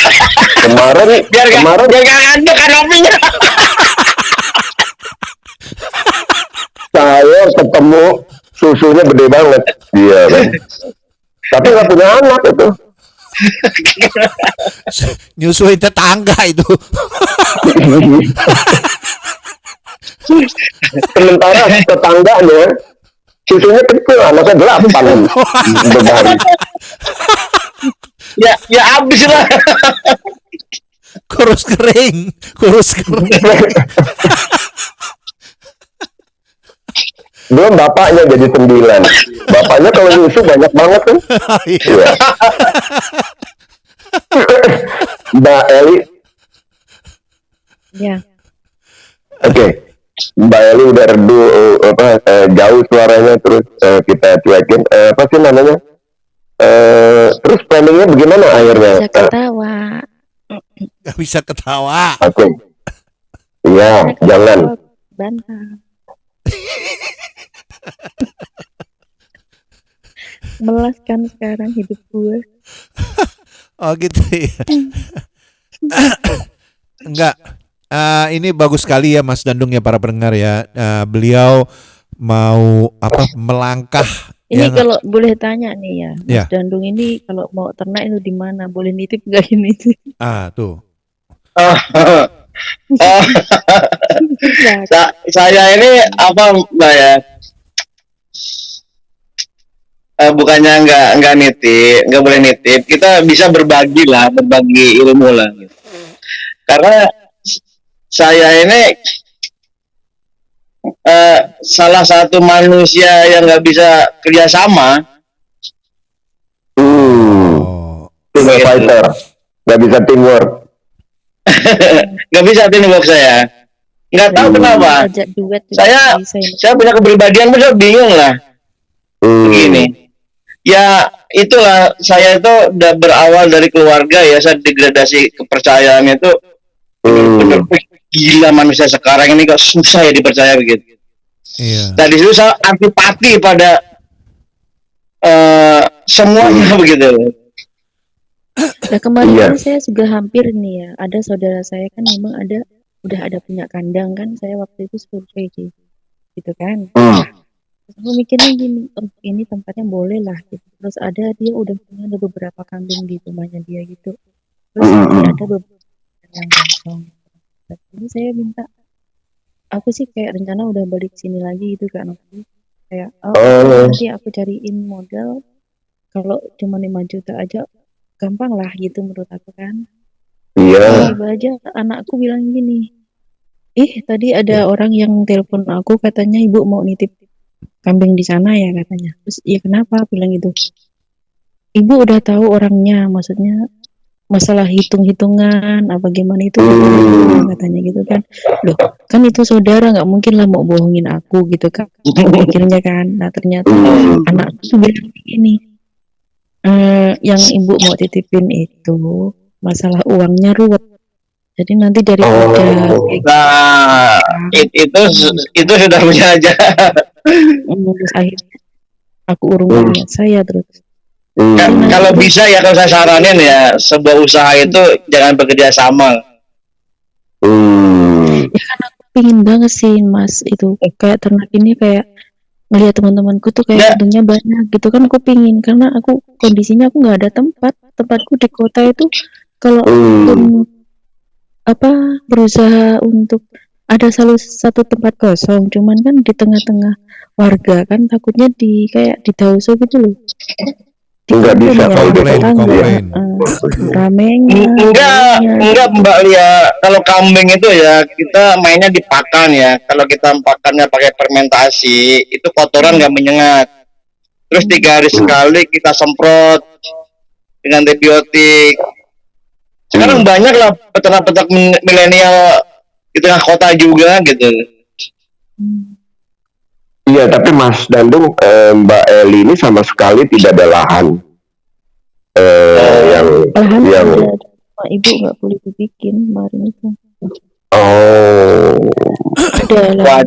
[SPEAKER 11] Kemarin
[SPEAKER 12] Biar gak ngantuk kanopinya.
[SPEAKER 11] saya ketemu susunya gede banget. Iya kan. Tapi nggak punya anak itu.
[SPEAKER 10] Nyusuin tetangga itu.
[SPEAKER 11] Sementara tetangganya susunya kecil, anaknya 8 beban.
[SPEAKER 12] Ya habis lah.
[SPEAKER 10] Kurus kering.
[SPEAKER 11] Belum bapaknya jadi 9. Bapaknya kalau nyusu banyak banget kan. Iya. Mbak Eli.
[SPEAKER 13] Ya.
[SPEAKER 11] Oke. Mbak Eli udah jauh suaranya, terus kita cuekin. Apa sih namanya? Terus planningnya bagaimana akhirnya?
[SPEAKER 13] Bisa ketawa.
[SPEAKER 10] Gak bisa ketawa.
[SPEAKER 11] Oke. Iya, jangan.
[SPEAKER 13] Bantah. Melas kan sekarang hidup gue.
[SPEAKER 10] Oh gitu ya. Enggak. Ini bagus sekali ya Mas Dandung ya, para pendengar ya. Beliau mau melangkah.
[SPEAKER 13] Ini kalau boleh tanya nih ya, Mas
[SPEAKER 10] Ya.
[SPEAKER 13] Dandung ini kalau mau ternak itu di mana? Boleh nitip nggak ini?
[SPEAKER 10] Tuh.
[SPEAKER 12] Saya ini apa Mbak ya? Bukannya nggak nitip, nggak boleh nitip. Kita bisa berbagi ilmu lah. Gitu. Karena saya ini salah satu manusia yang nggak bisa kerjasama.
[SPEAKER 11] Team fighter, nggak bisa teamwork.
[SPEAKER 12] Nggak bisa teamwork saya. Nggak tahu kenapa. Saya punya kepribadian, saya bingung lah. Begini. Ya itulah, saya itu udah berawal dari keluarga ya, saya degradasi kepercayaan itu benar-benar gila, manusia sekarang ini kok susah ya dipercaya begitu.
[SPEAKER 10] Iya.
[SPEAKER 12] Dari situ saya antipati pada semuanya begitu.
[SPEAKER 13] Nah kemarin kan saya juga hampir nih ya, ada saudara saya kan memang udah ada punya kandang kan, saya waktu itu survei gitu kan. Aku mikirnya gini, ini tempatnya boleh lah gitu. Terus dia udah punya beberapa kambing di rumahnya dia gitu. Terus ada beberapa yang kosong. Ini saya minta, aku sih kayak rencana udah balik sini lagi gitu kan. Kayak nanti aku cariin modal, kalau cuma 5 juta aja gampang lah gitu menurut aku kan.
[SPEAKER 11] Iya.
[SPEAKER 13] Tiba aja anakku bilang gini, tadi ada orang yang telepon aku, katanya ibu mau nitip kambing di sana ya katanya. Terus ya kenapa bilang gitu? Ibu udah tahu orangnya, maksudnya masalah hitung-hitungan apa gimana itu katanya gitu kan. Loh, kan itu saudara, nggak mungkin lah mau bohongin aku gitu kan. Pikirnya kan. Nah ternyata anak tuh bilang gini, yang ibu mau titipin itu masalah uangnya ruwet. Jadi nanti daripada
[SPEAKER 12] itu sudah punya aja.
[SPEAKER 13] Terus akhirnya aku urung niat saya terus.
[SPEAKER 12] Kalau bisa ya, kalau saya saranin ya, sebuah usaha itu jangan bekerja sama.
[SPEAKER 13] Ya kan aku pingin banget sih Mas, itu kayak ternak ini, kayak melihat teman-temanku tuh kayak untungnya banyak gitu kan. Aku pingin, karena aku kondisinya aku nggak ada tempatku di kota itu. Kalau berusaha untuk ada satu tempat kosong, cuman kan di tengah-tengah warga kan takutnya kayak didauso gitu loh.
[SPEAKER 11] Enggak bisa kalau
[SPEAKER 10] komplain.
[SPEAKER 13] Ramenya.
[SPEAKER 12] Enggak Mbak Lia, kalau kambing itu ya kita mainnya di pakan ya. Kalau kita pakannya pakai fermentasi, itu kotoran nggak menyengat. Terus 3 hari sekali kita semprot dengan antibiotik. Sekarang banyak lah peternak-peternak milenial di tengah kota juga gitu.
[SPEAKER 11] Iya, tapi Mas Dandung, Mbak Eli ini sama sekali tidak ada lahan. Yang
[SPEAKER 13] ibu nggak boleh dibikin kemarin itu.
[SPEAKER 12] Ada
[SPEAKER 13] lah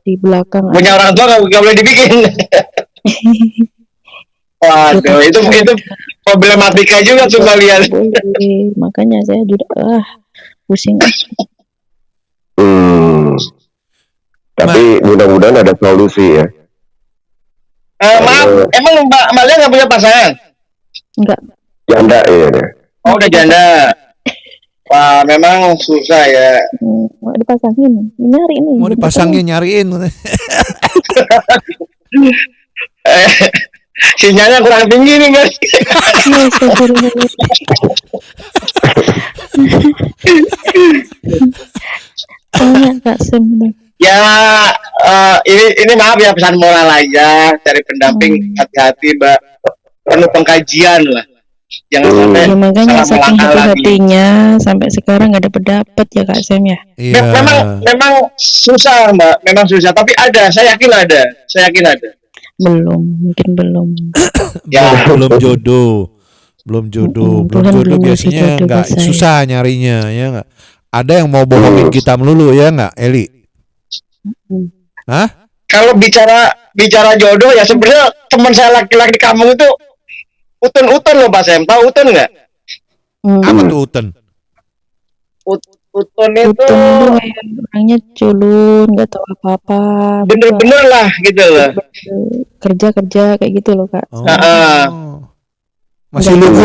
[SPEAKER 13] di belakang.
[SPEAKER 12] Punya orang tua nggak boleh dibikin. Waduh, itu problematika juga tuh kalian.
[SPEAKER 13] Makanya saya juga pusing.
[SPEAKER 11] Tapi mudah-mudahan ada solusi ya.
[SPEAKER 12] Maaf, emang Mbak Amalia nggak punya pasangan?
[SPEAKER 13] Enggak.
[SPEAKER 11] Janda ya.
[SPEAKER 12] Oh, udah janda. Wah, memang susah ya.
[SPEAKER 13] Mau dipasangin, nyari nih.
[SPEAKER 10] Mau dipasangin, nyariin.
[SPEAKER 12] Sinyalnya kurang tinggi nih guys.
[SPEAKER 13] Kak Sem.
[SPEAKER 12] Ya, ini maaf ya, pesan moral aja, cari pendamping, hati-hati Mbak, perlu pengkajian lah, jangan sampai
[SPEAKER 13] Ya, makanya
[SPEAKER 12] salah
[SPEAKER 13] saking
[SPEAKER 12] melangkah lagi.
[SPEAKER 13] hati-hatinya sampai sekarang nggak ada pendapat ya Kak Sem ya.
[SPEAKER 12] Memang susah Mbak, memang susah, tapi ada, saya yakin ada.
[SPEAKER 13] Mungkin belum.
[SPEAKER 12] Ya,
[SPEAKER 10] belum jodoh. Belum jodoh
[SPEAKER 13] belum
[SPEAKER 10] biasanya
[SPEAKER 13] jodoh
[SPEAKER 10] nggak
[SPEAKER 13] buat saya.
[SPEAKER 10] susah nyarinya ya nggak. Ada yang mau bohongin kita melulu ya nggak, Eli? Hah?
[SPEAKER 12] Kalau bicara jodoh ya sebenarnya teman saya laki-laki di kampung itu utun loh Pak Sem, tahu utun nggak?
[SPEAKER 10] Apa tuh utun?
[SPEAKER 12] Utun itu
[SPEAKER 13] orangnya culun, nggak tahu apa-apa.
[SPEAKER 12] bener-bener lah gitu loh.
[SPEAKER 13] Kerja kayak gitu loh Kak.
[SPEAKER 10] Masih lugu.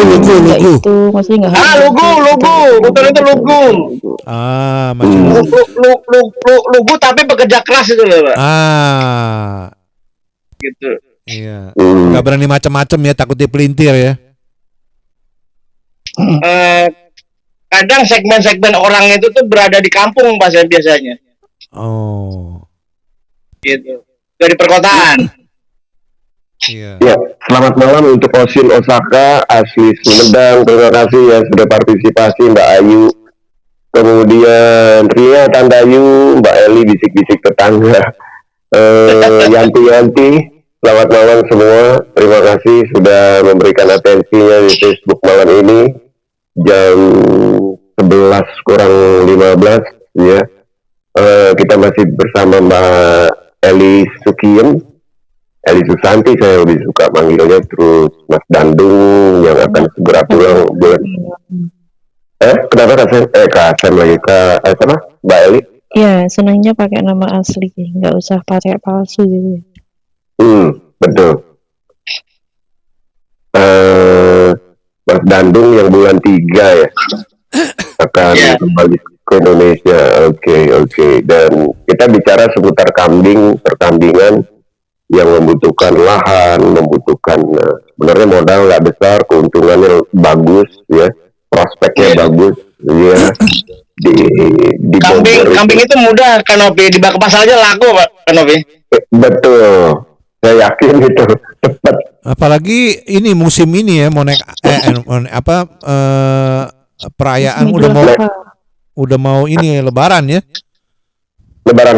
[SPEAKER 13] Itu maksudnya nggak.
[SPEAKER 12] Lugu. Utun itu lugu.
[SPEAKER 10] Masih
[SPEAKER 12] Lugu tapi bekerja keras itu loh Pak. Gitu.
[SPEAKER 10] Iya. Nggak berani macam-macam ya, takut dipelintir ya.
[SPEAKER 12] Kadang segmen-segmen orang itu tuh berada di kampung Pak Sem biasanya. Gitu. Dari perkotaan.
[SPEAKER 10] Iya.
[SPEAKER 11] Ya, selamat malam untuk Osin Osaka, asli Sumedang. Terima kasih ya sudah partisipasi Mbak Ayu. Kemudian Ria Tandayu, Mbak Eli bisik-bisik tetangga. Yanti, selamat malam semua. Terima kasih sudah memberikan atensinya di Facebook malam ini. Jam 11 kurang 15 ya. Kita masih bersama Mbak Eli Susanti, saya lebih suka manggilnya, terus Mas Dandung yang akan segera pulang bulan. Kenapa Kak Sem lagi sama Mbak Eli?
[SPEAKER 13] Iya, senangnya pakai nama asli, nggak usah pakai palsu gitu.
[SPEAKER 11] Betul. Mas Dandung yang bulan 3 ya akan kembali ke Indonesia. Oke. Dan kita bicara seputar pertandingan yang membutuhkan lahan, membutuhkan sebenarnya modal nggak besar, keuntungannya bagus ya, prospeknya bagus ya. Di
[SPEAKER 12] Kambing itu mudah Kanopi, dibawa ke pasar aja laku Pak Kanopi.
[SPEAKER 11] Betul, saya yakin itu cepat.
[SPEAKER 10] Apalagi ini musim ini ya, mau naik perayaan udah mau ini Lebaran ya.
[SPEAKER 11] Lebaran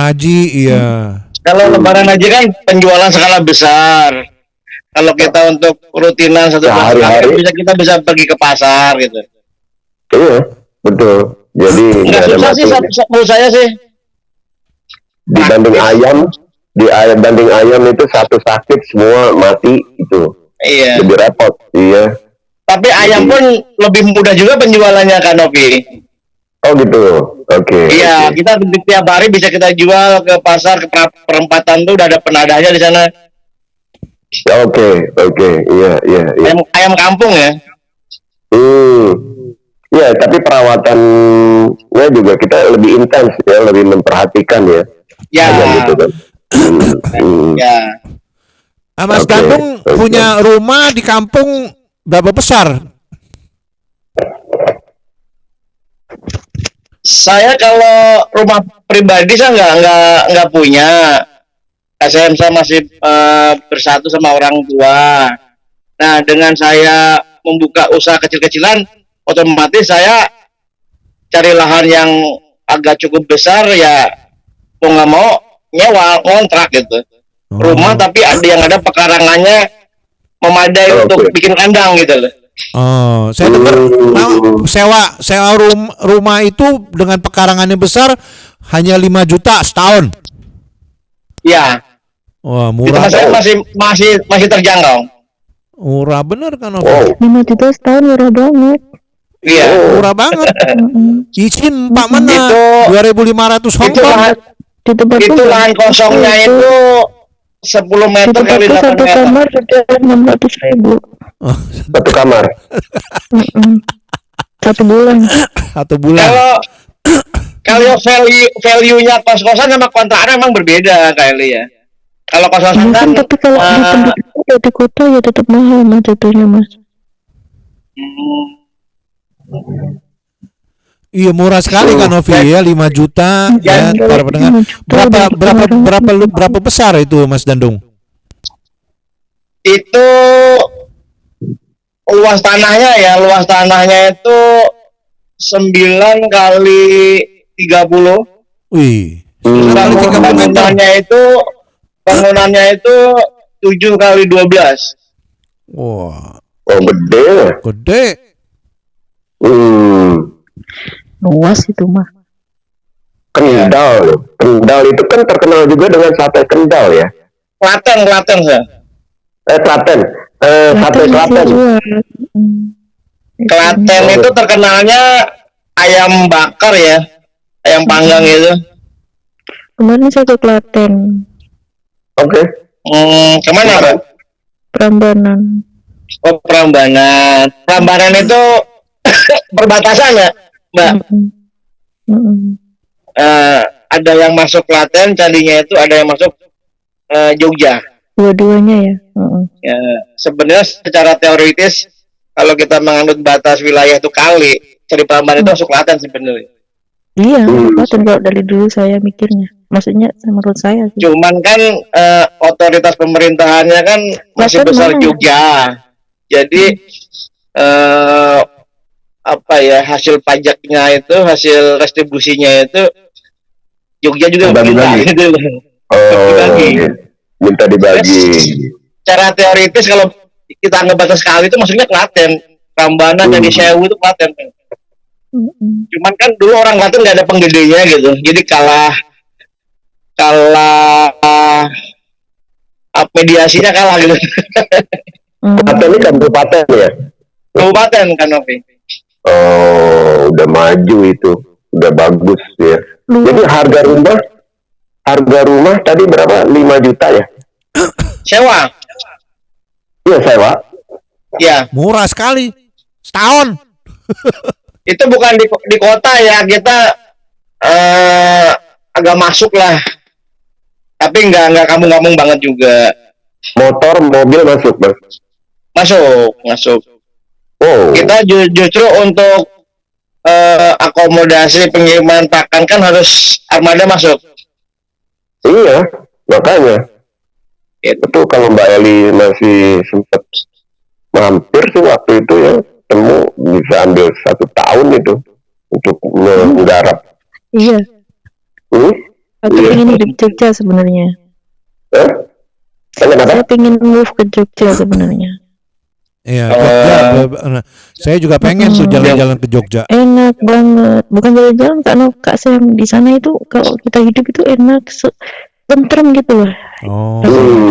[SPEAKER 11] haji,
[SPEAKER 10] iya.
[SPEAKER 12] Kalau Lebaran haji kan penjualan skala besar. Kalau kita untuk rutinan satu hari kita bisa pergi ke pasar gitu.
[SPEAKER 11] Iya, betul. Jadi
[SPEAKER 12] nggak susah sih, menurut saya sih.
[SPEAKER 11] Dibanding ayam itu satu sakit semua mati itu.
[SPEAKER 12] Iya.
[SPEAKER 11] Lebih repot. Iya.
[SPEAKER 12] Tapi ayam pun lebih mudah juga penjualannya Kanopi.
[SPEAKER 11] Oh gitu. Oke.
[SPEAKER 12] Iya, kita tiap hari bisa kita jual ke pasar, ke perempatan tuh udah ada penadahnya di sana.
[SPEAKER 11] Oke. Iya.
[SPEAKER 12] Ayam kampung ya.
[SPEAKER 11] Ya, tapi perawatannya juga kita lebih intens ya, lebih memperhatikan ya.
[SPEAKER 12] Ya.
[SPEAKER 11] Gitu kan.
[SPEAKER 12] Ya.
[SPEAKER 10] Mas Dandung punya rumah di kampung berapa besar?
[SPEAKER 12] Saya kalau rumah pribadi saya nggak punya. Saya masih bersatu sama orang tua. Nah, dengan saya membuka usaha kecil-kecilan, otomatis saya cari lahan yang agak cukup besar ya, mau nggak mau nyewa kontrak gitu. Rumah tapi ada yang ada pekarangannya memadai untuk bikin kandang gitu loh.
[SPEAKER 10] Saya dengar sewa rumah itu dengan pekarangannya besar hanya 5 juta setahun.
[SPEAKER 12] Ya.
[SPEAKER 10] Wah,
[SPEAKER 12] Itu
[SPEAKER 10] murah.
[SPEAKER 12] masih terjangkau.
[SPEAKER 10] Murah bener kan, Novi?
[SPEAKER 13] 5 juta setahun murah banget.
[SPEAKER 12] Iya.
[SPEAKER 10] Murah banget. Izin Pak Mana
[SPEAKER 12] Itu
[SPEAKER 10] 2.500
[SPEAKER 12] itu
[SPEAKER 10] Hongkong.
[SPEAKER 12] lahan,
[SPEAKER 13] Di tempat
[SPEAKER 12] itu lahan kosongnya itu 10 meter kali 8
[SPEAKER 13] satu
[SPEAKER 12] meter.
[SPEAKER 13] kamar sudah 600.000.
[SPEAKER 11] Satu kamar.
[SPEAKER 13] 1 bulan.
[SPEAKER 10] 1 bulan.
[SPEAKER 12] Kalau value-nya kos-kosan sama kontrakan emang berbeda kali ya. Kalau kos-kosan kan
[SPEAKER 13] Tapi kalau di penduduk di kota ya tetap mahal mas jatuhnya mas.
[SPEAKER 10] Iya, murah sekali kan, Novi ya, 5 juta ya para pendengar. Berapa besar itu Mas Dandung?
[SPEAKER 12] itu luas tanahnya itu 9 kali 30.
[SPEAKER 10] Wih.
[SPEAKER 12] Bangunannya itu 7 kali 12.
[SPEAKER 10] Wah.
[SPEAKER 11] Oh, gede.
[SPEAKER 10] Gede.
[SPEAKER 13] Luas itu mah.
[SPEAKER 11] Kendal. Kendal itu kan terkenal juga dengan sate Kendal ya.
[SPEAKER 12] Klaten ya.
[SPEAKER 11] Klaten. Sate Klaten.
[SPEAKER 12] Klaten itu terkenalnya ayam bakar ya. Ayam panggang itu.
[SPEAKER 13] Kemarin saya ke Klaten.
[SPEAKER 11] Oke.
[SPEAKER 12] Kemana Pak?
[SPEAKER 13] Prambanan.
[SPEAKER 12] Oh, Prambanan. Prambanan itu perbatasan ya, Mbak. Ada yang masuk Klaten, tadinya itu ada yang masuk Jogja.
[SPEAKER 13] Dua-duanya ya.
[SPEAKER 12] Ya, sebenarnya secara teoritis kalau kita menganut batas wilayah itu kali, dari Prambanan itu masuk Klaten sebenarnya.
[SPEAKER 13] Iya, Klaten kalau dari dulu saya mikirnya. Maksudnya menurut saya sih.
[SPEAKER 12] Cuman kan otoritas pemerintahannya kan masih
[SPEAKER 13] Klaten
[SPEAKER 12] besar
[SPEAKER 13] mana?
[SPEAKER 12] Jogja. Jadi hasil pajaknya itu, hasil retribusinya itu Jogja juga
[SPEAKER 11] Dibagi-bagi.
[SPEAKER 12] minta gitu.
[SPEAKER 11] Dibagi. Minta dibagi.
[SPEAKER 12] Secara teoritis kalau kita ngebatas sekali itu maksudnya Klaten, Prambanan dan Sewu itu Klaten. Cuman kan dulu orang Klaten nggak ada penggedenya gitu, jadi kalah mediasinya kalah gitu.
[SPEAKER 11] Klaten ini kabupaten ya?
[SPEAKER 12] Kabupaten kan Novi.
[SPEAKER 11] Oh, udah maju itu, udah bagus ya. Jadi harga rumah tadi berapa? 5 juta ya?
[SPEAKER 12] Sewa?
[SPEAKER 11] Iya, sewa.
[SPEAKER 12] Iya.
[SPEAKER 10] Murah sekali. Setahun.
[SPEAKER 12] Itu bukan di kota ya, kita agak masuk lah. Tapi nggak kampung-kampung banget juga.
[SPEAKER 11] Motor, mobil masuk, Mas?
[SPEAKER 12] Masuk.
[SPEAKER 11] Oh.
[SPEAKER 12] Kita justru untuk akomodasi pengiriman pakan kan harus armada masuk.
[SPEAKER 11] Iya, makanya. Itu kalau Mbak Eli masih sempat mampir sih waktu itu ya, temu bisa ambil 1 tahun itu untuk menggarap.
[SPEAKER 13] Iya. Aku pengen hidup Jogja sebenarnya. Saya pengen move ke Jogja sebenarnya.
[SPEAKER 10] Iya, Jogja. Saya juga pengen tuh jalan-jalan ke Jogja.
[SPEAKER 13] Enak banget. Bukan jalan-jalan karena Kak Sam di sana itu kalau kita hidup itu enak, tentrem gitu loh.
[SPEAKER 10] Oh.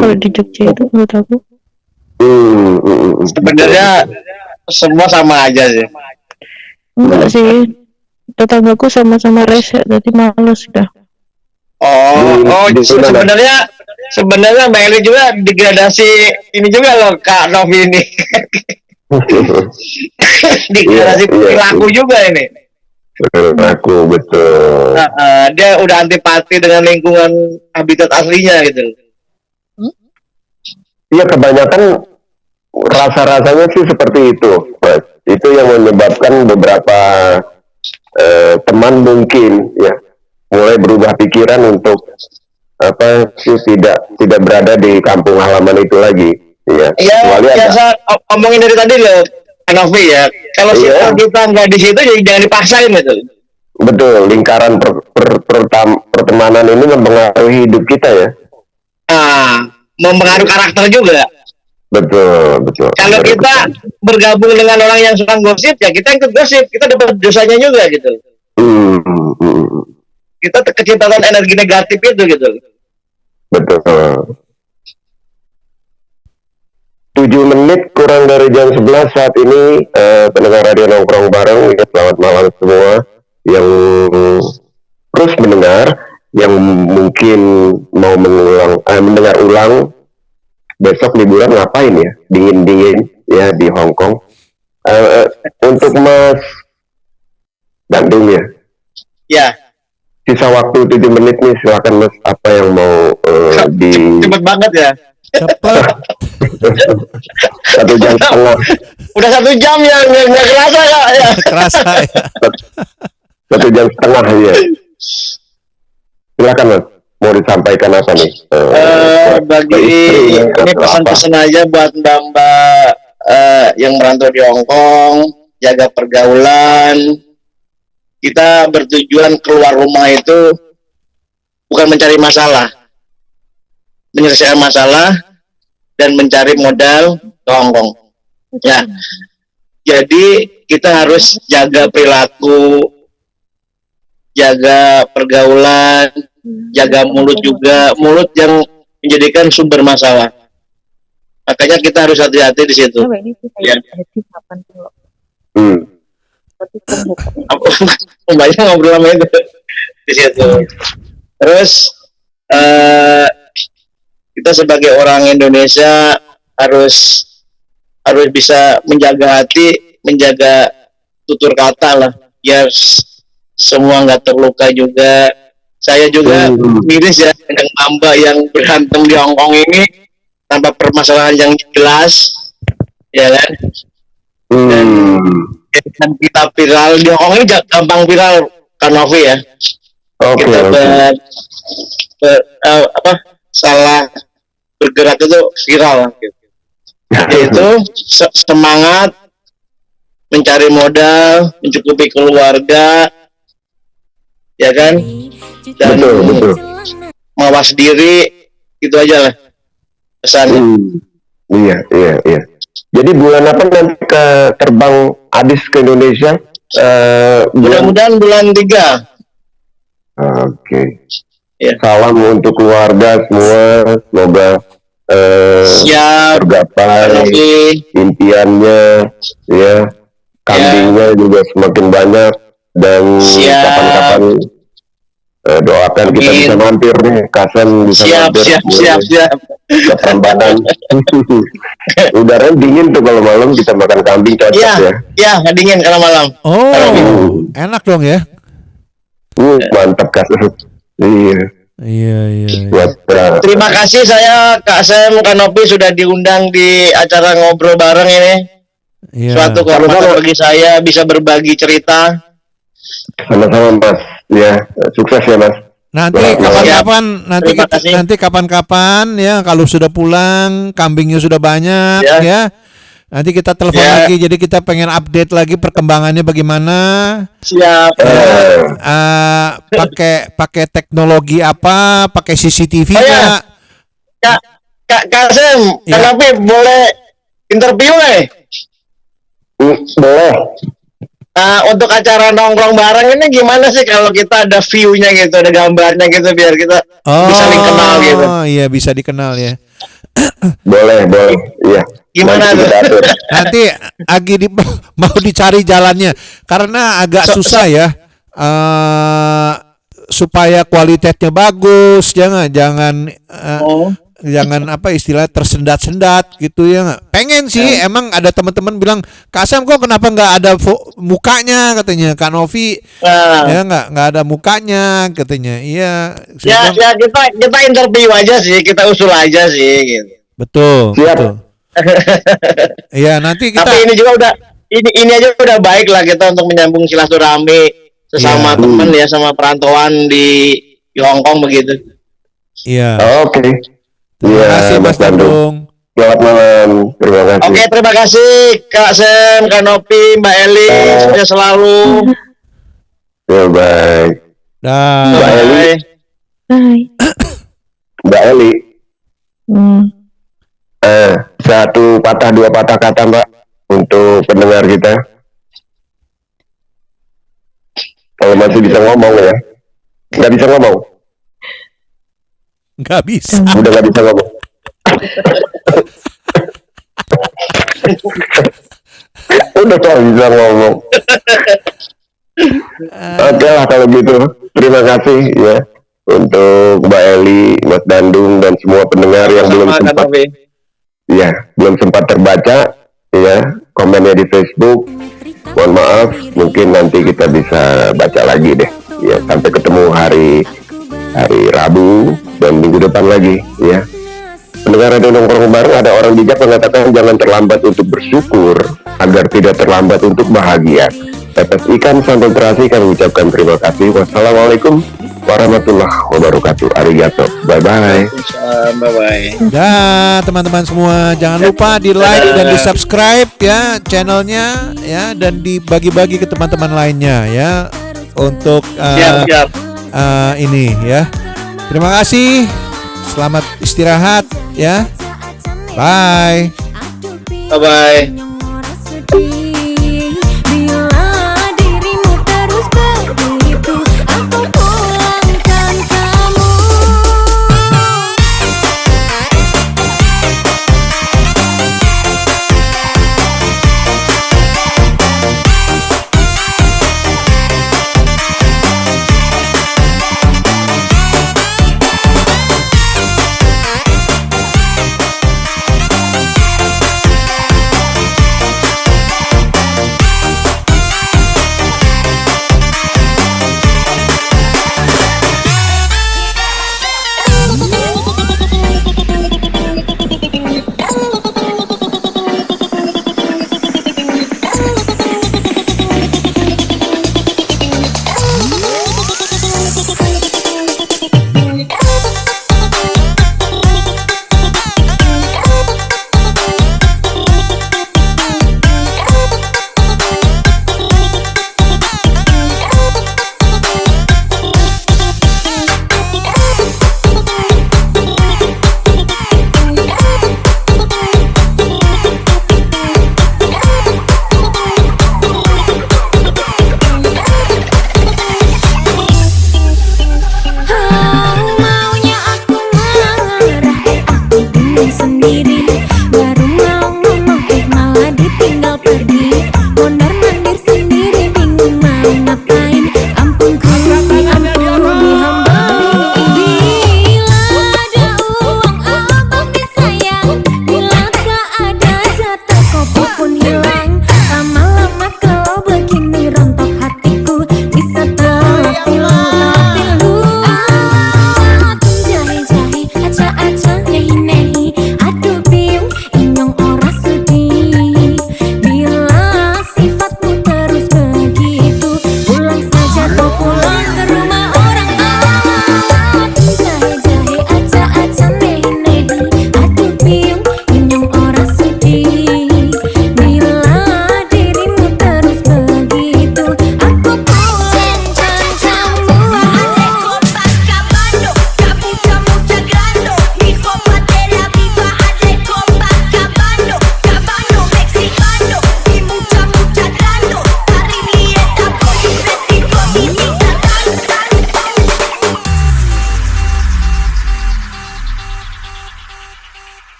[SPEAKER 13] Kalau di Jogja itu menurut aku.
[SPEAKER 12] Sebenarnya semua sama aja sih.
[SPEAKER 13] Enggak sih. Tetanggaku sama-sama rese, jadi males dah.
[SPEAKER 12] Sebenarnya Mbak Eli juga degradasi ini juga loh Kak Novi ini. Degradasi perilaku juga ini.
[SPEAKER 11] Perilaku betul.
[SPEAKER 12] Dia udah antipati dengan lingkungan habitat aslinya gitu.
[SPEAKER 11] Iya, kebanyakan rasa-rasanya sih seperti itu, Mas. Itu yang menyebabkan beberapa teman mungkin ya mulai berubah pikiran untuk tidak berada di kampung halaman itu lagi. Iya.
[SPEAKER 12] Iya, biasa omongin dari tadi loh, Novi ya. Kalau kita nggak di situ, jadi jangan dipaksain gitu.
[SPEAKER 11] Betul, lingkaran pertemanan ini mempengaruhi hidup kita ya.
[SPEAKER 12] Mempengaruhi karakter juga.
[SPEAKER 11] Betul.
[SPEAKER 12] Kalau kita bergabung dengan orang yang suka gosip, ya kita ikut gosip, kita dapat dosanya juga gitu. Kita kecintaan energi negatif itu gitu.
[SPEAKER 11] Betul. 7 menit kurang dari jam 11 saat ini, pendengar radio nongkrong bareng, ya, selamat malam semua yang terus mendengar, yang mungkin mau mendengar ulang. Besok liburan ngapain ya? Dingin-dingin ya di Hong Kong. Untuk Mas Bandung ya.
[SPEAKER 12] Ya.
[SPEAKER 11] Sisa waktu 7 menit nih, silakan Mas, apa yang mau
[SPEAKER 12] Cepet banget ya.
[SPEAKER 10] Cepet.
[SPEAKER 11] 1 jam setengah.
[SPEAKER 12] Udah 1 jam ya, nggak kerasa ya.
[SPEAKER 10] Kerasa ya.
[SPEAKER 11] 1 jam setengah ya. Silakan Mas, mau disampaikan apa nih?
[SPEAKER 12] Bagi ini pesan-pesan aja buat mbak-mbak yang merantau di Hong Kong, jaga pergaulan. Kita bertujuan keluar rumah itu bukan mencari masalah, menyelesaikan masalah dan mencari modal ke Hong Kong. Ya, jadi kita harus jaga perilaku, jaga pergaulan, jaga mulut juga, mulut yang menjadikan sumber masalah. Makanya kita harus hati-hati di situ. Ya. Banyak ngobrol sama itu di situ. Terus kita sebagai orang Indonesia harus bisa menjaga hati, menjaga tutur kata lah, biar semua nggak terluka juga. Saya juga miris ya dengan mbak yang berantem di Hong Kong ini tanpa permasalahan yang jelas, ya kan? Dan kita viral di Hong Kong ini gampang viral, Kak Novi ya. Kita salah bergerak itu viral. Yaitu semangat mencari modal, mencukupi keluarga, ya kan? Dan betul. Mawas diri, itu aja lah pesannya.
[SPEAKER 11] Iya. Jadi bulan apa nanti terbang Adis ke Indonesia?
[SPEAKER 12] Mudah-mudahan bulan 3.
[SPEAKER 11] Oke. Ya. Salam untuk keluarga semua, semoga tergapai impiannya, ya. Kambingnya juga semakin banyak, dan kapan-kapan doakan kita bisa mampir nih, Kasan bisa mampir.
[SPEAKER 12] Siap.
[SPEAKER 11] Ke Prambanan. Udaranya dingin tuh kalau malam, bisa makan kambing cocok ya.
[SPEAKER 12] Iya, dingin kalau malam.
[SPEAKER 10] Enak dong ya.
[SPEAKER 11] Mantap Kasan.
[SPEAKER 10] Iya.
[SPEAKER 12] Terima kasih saya Kak Sam, Kak Nopi sudah diundang di acara ngobrol bareng ini.
[SPEAKER 10] Iya.
[SPEAKER 12] Suatu kehormatan bagi saya bisa berbagi cerita.
[SPEAKER 11] Sama-sama Mas. Ya, sukses ya Mas.
[SPEAKER 10] Nanti kapan-kapan ya, kalau sudah pulang, kambingnya sudah banyak ya. Nanti kita telepon lagi, jadi kita pengen update lagi perkembangannya bagaimana.
[SPEAKER 12] Siap.
[SPEAKER 10] Pakai teknologi apa? Pakai CCTV nggak?
[SPEAKER 12] Kak Sam, kenapa boleh interview nih?
[SPEAKER 11] Boleh.
[SPEAKER 12] Untuk acara nongkrong bareng ini gimana sih kalau kita ada view-nya gitu, ada gambarnya gitu, biar kita bisa dikenal gitu.
[SPEAKER 10] Oh iya, bisa dikenal ya.
[SPEAKER 11] Boleh, iya.
[SPEAKER 12] Gimana tuh?
[SPEAKER 10] Nanti mau dicari jalannya, karena agak susah ya, supaya kualitasnya bagus, jangan apa istilah tersendat-sendat gitu ya. Pengen sih, emang ada teman-teman bilang, Kak Sam kok kenapa nggak ada mukanya, katanya. Kak Novi ya nggak ada mukanya, katanya. Iya.
[SPEAKER 12] Ya kita interview aja sih, kita usul aja sih gitu.
[SPEAKER 10] Betul. Iya, nanti kita.
[SPEAKER 12] Tapi ini juga udah ini aja udah baik lah kita untuk menyambung silaturahmi sesama teman ya, sama perantauan di Hong Kong begitu.
[SPEAKER 10] Iya.
[SPEAKER 11] Oke.
[SPEAKER 10] Terima kasih Mas Bandung.
[SPEAKER 11] Selamat malam. Terima kasih.
[SPEAKER 12] Oke, terima kasih Kak Sam, Kak Nopi, Mbak Eli, sukses selalu.
[SPEAKER 11] Ya, baik. Mbak Eli. Mbak Eli. Satu patah dua patah kata Mbak untuk pendengar kita. Kalau masih bisa ngomong ya. Nggak bisa ngomong.
[SPEAKER 10] Nggak bisa.
[SPEAKER 11] Udah nggak bisa ngomong. Udah tak bisa ngomong. Oke lah kalau gitu. Terima kasih ya untuk Mbak Eli, Mas Dandung dan semua pendengar yang belum sempat terbaca ya komennya di Facebook. Mohon maaf, mungkin nanti kita bisa baca lagi deh. Ya sampai ketemu hari Rabu dan minggu depan lagi ya. Pendengar Radio Nongkrong Bareng, ada orang bijak mengatakan jangan terlambat untuk bersyukur agar tidak terlambat untuk bahagia. Tetes ikan sampai terasi kami ucapkan terima kasih. Wassalamualaikum warahmatullahi wabarakatuh. Arigato. Bye-bye.
[SPEAKER 12] Bye-bye.
[SPEAKER 10] Dan teman-teman semua jangan lupa di like dan di subscribe ya channelnya ya, dan dibagi-bagi ke teman-teman lainnya ya untuk
[SPEAKER 12] siap.
[SPEAKER 10] Ini ya. Terima kasih. Selamat istirahat ya. Bye.
[SPEAKER 12] Bye-bye.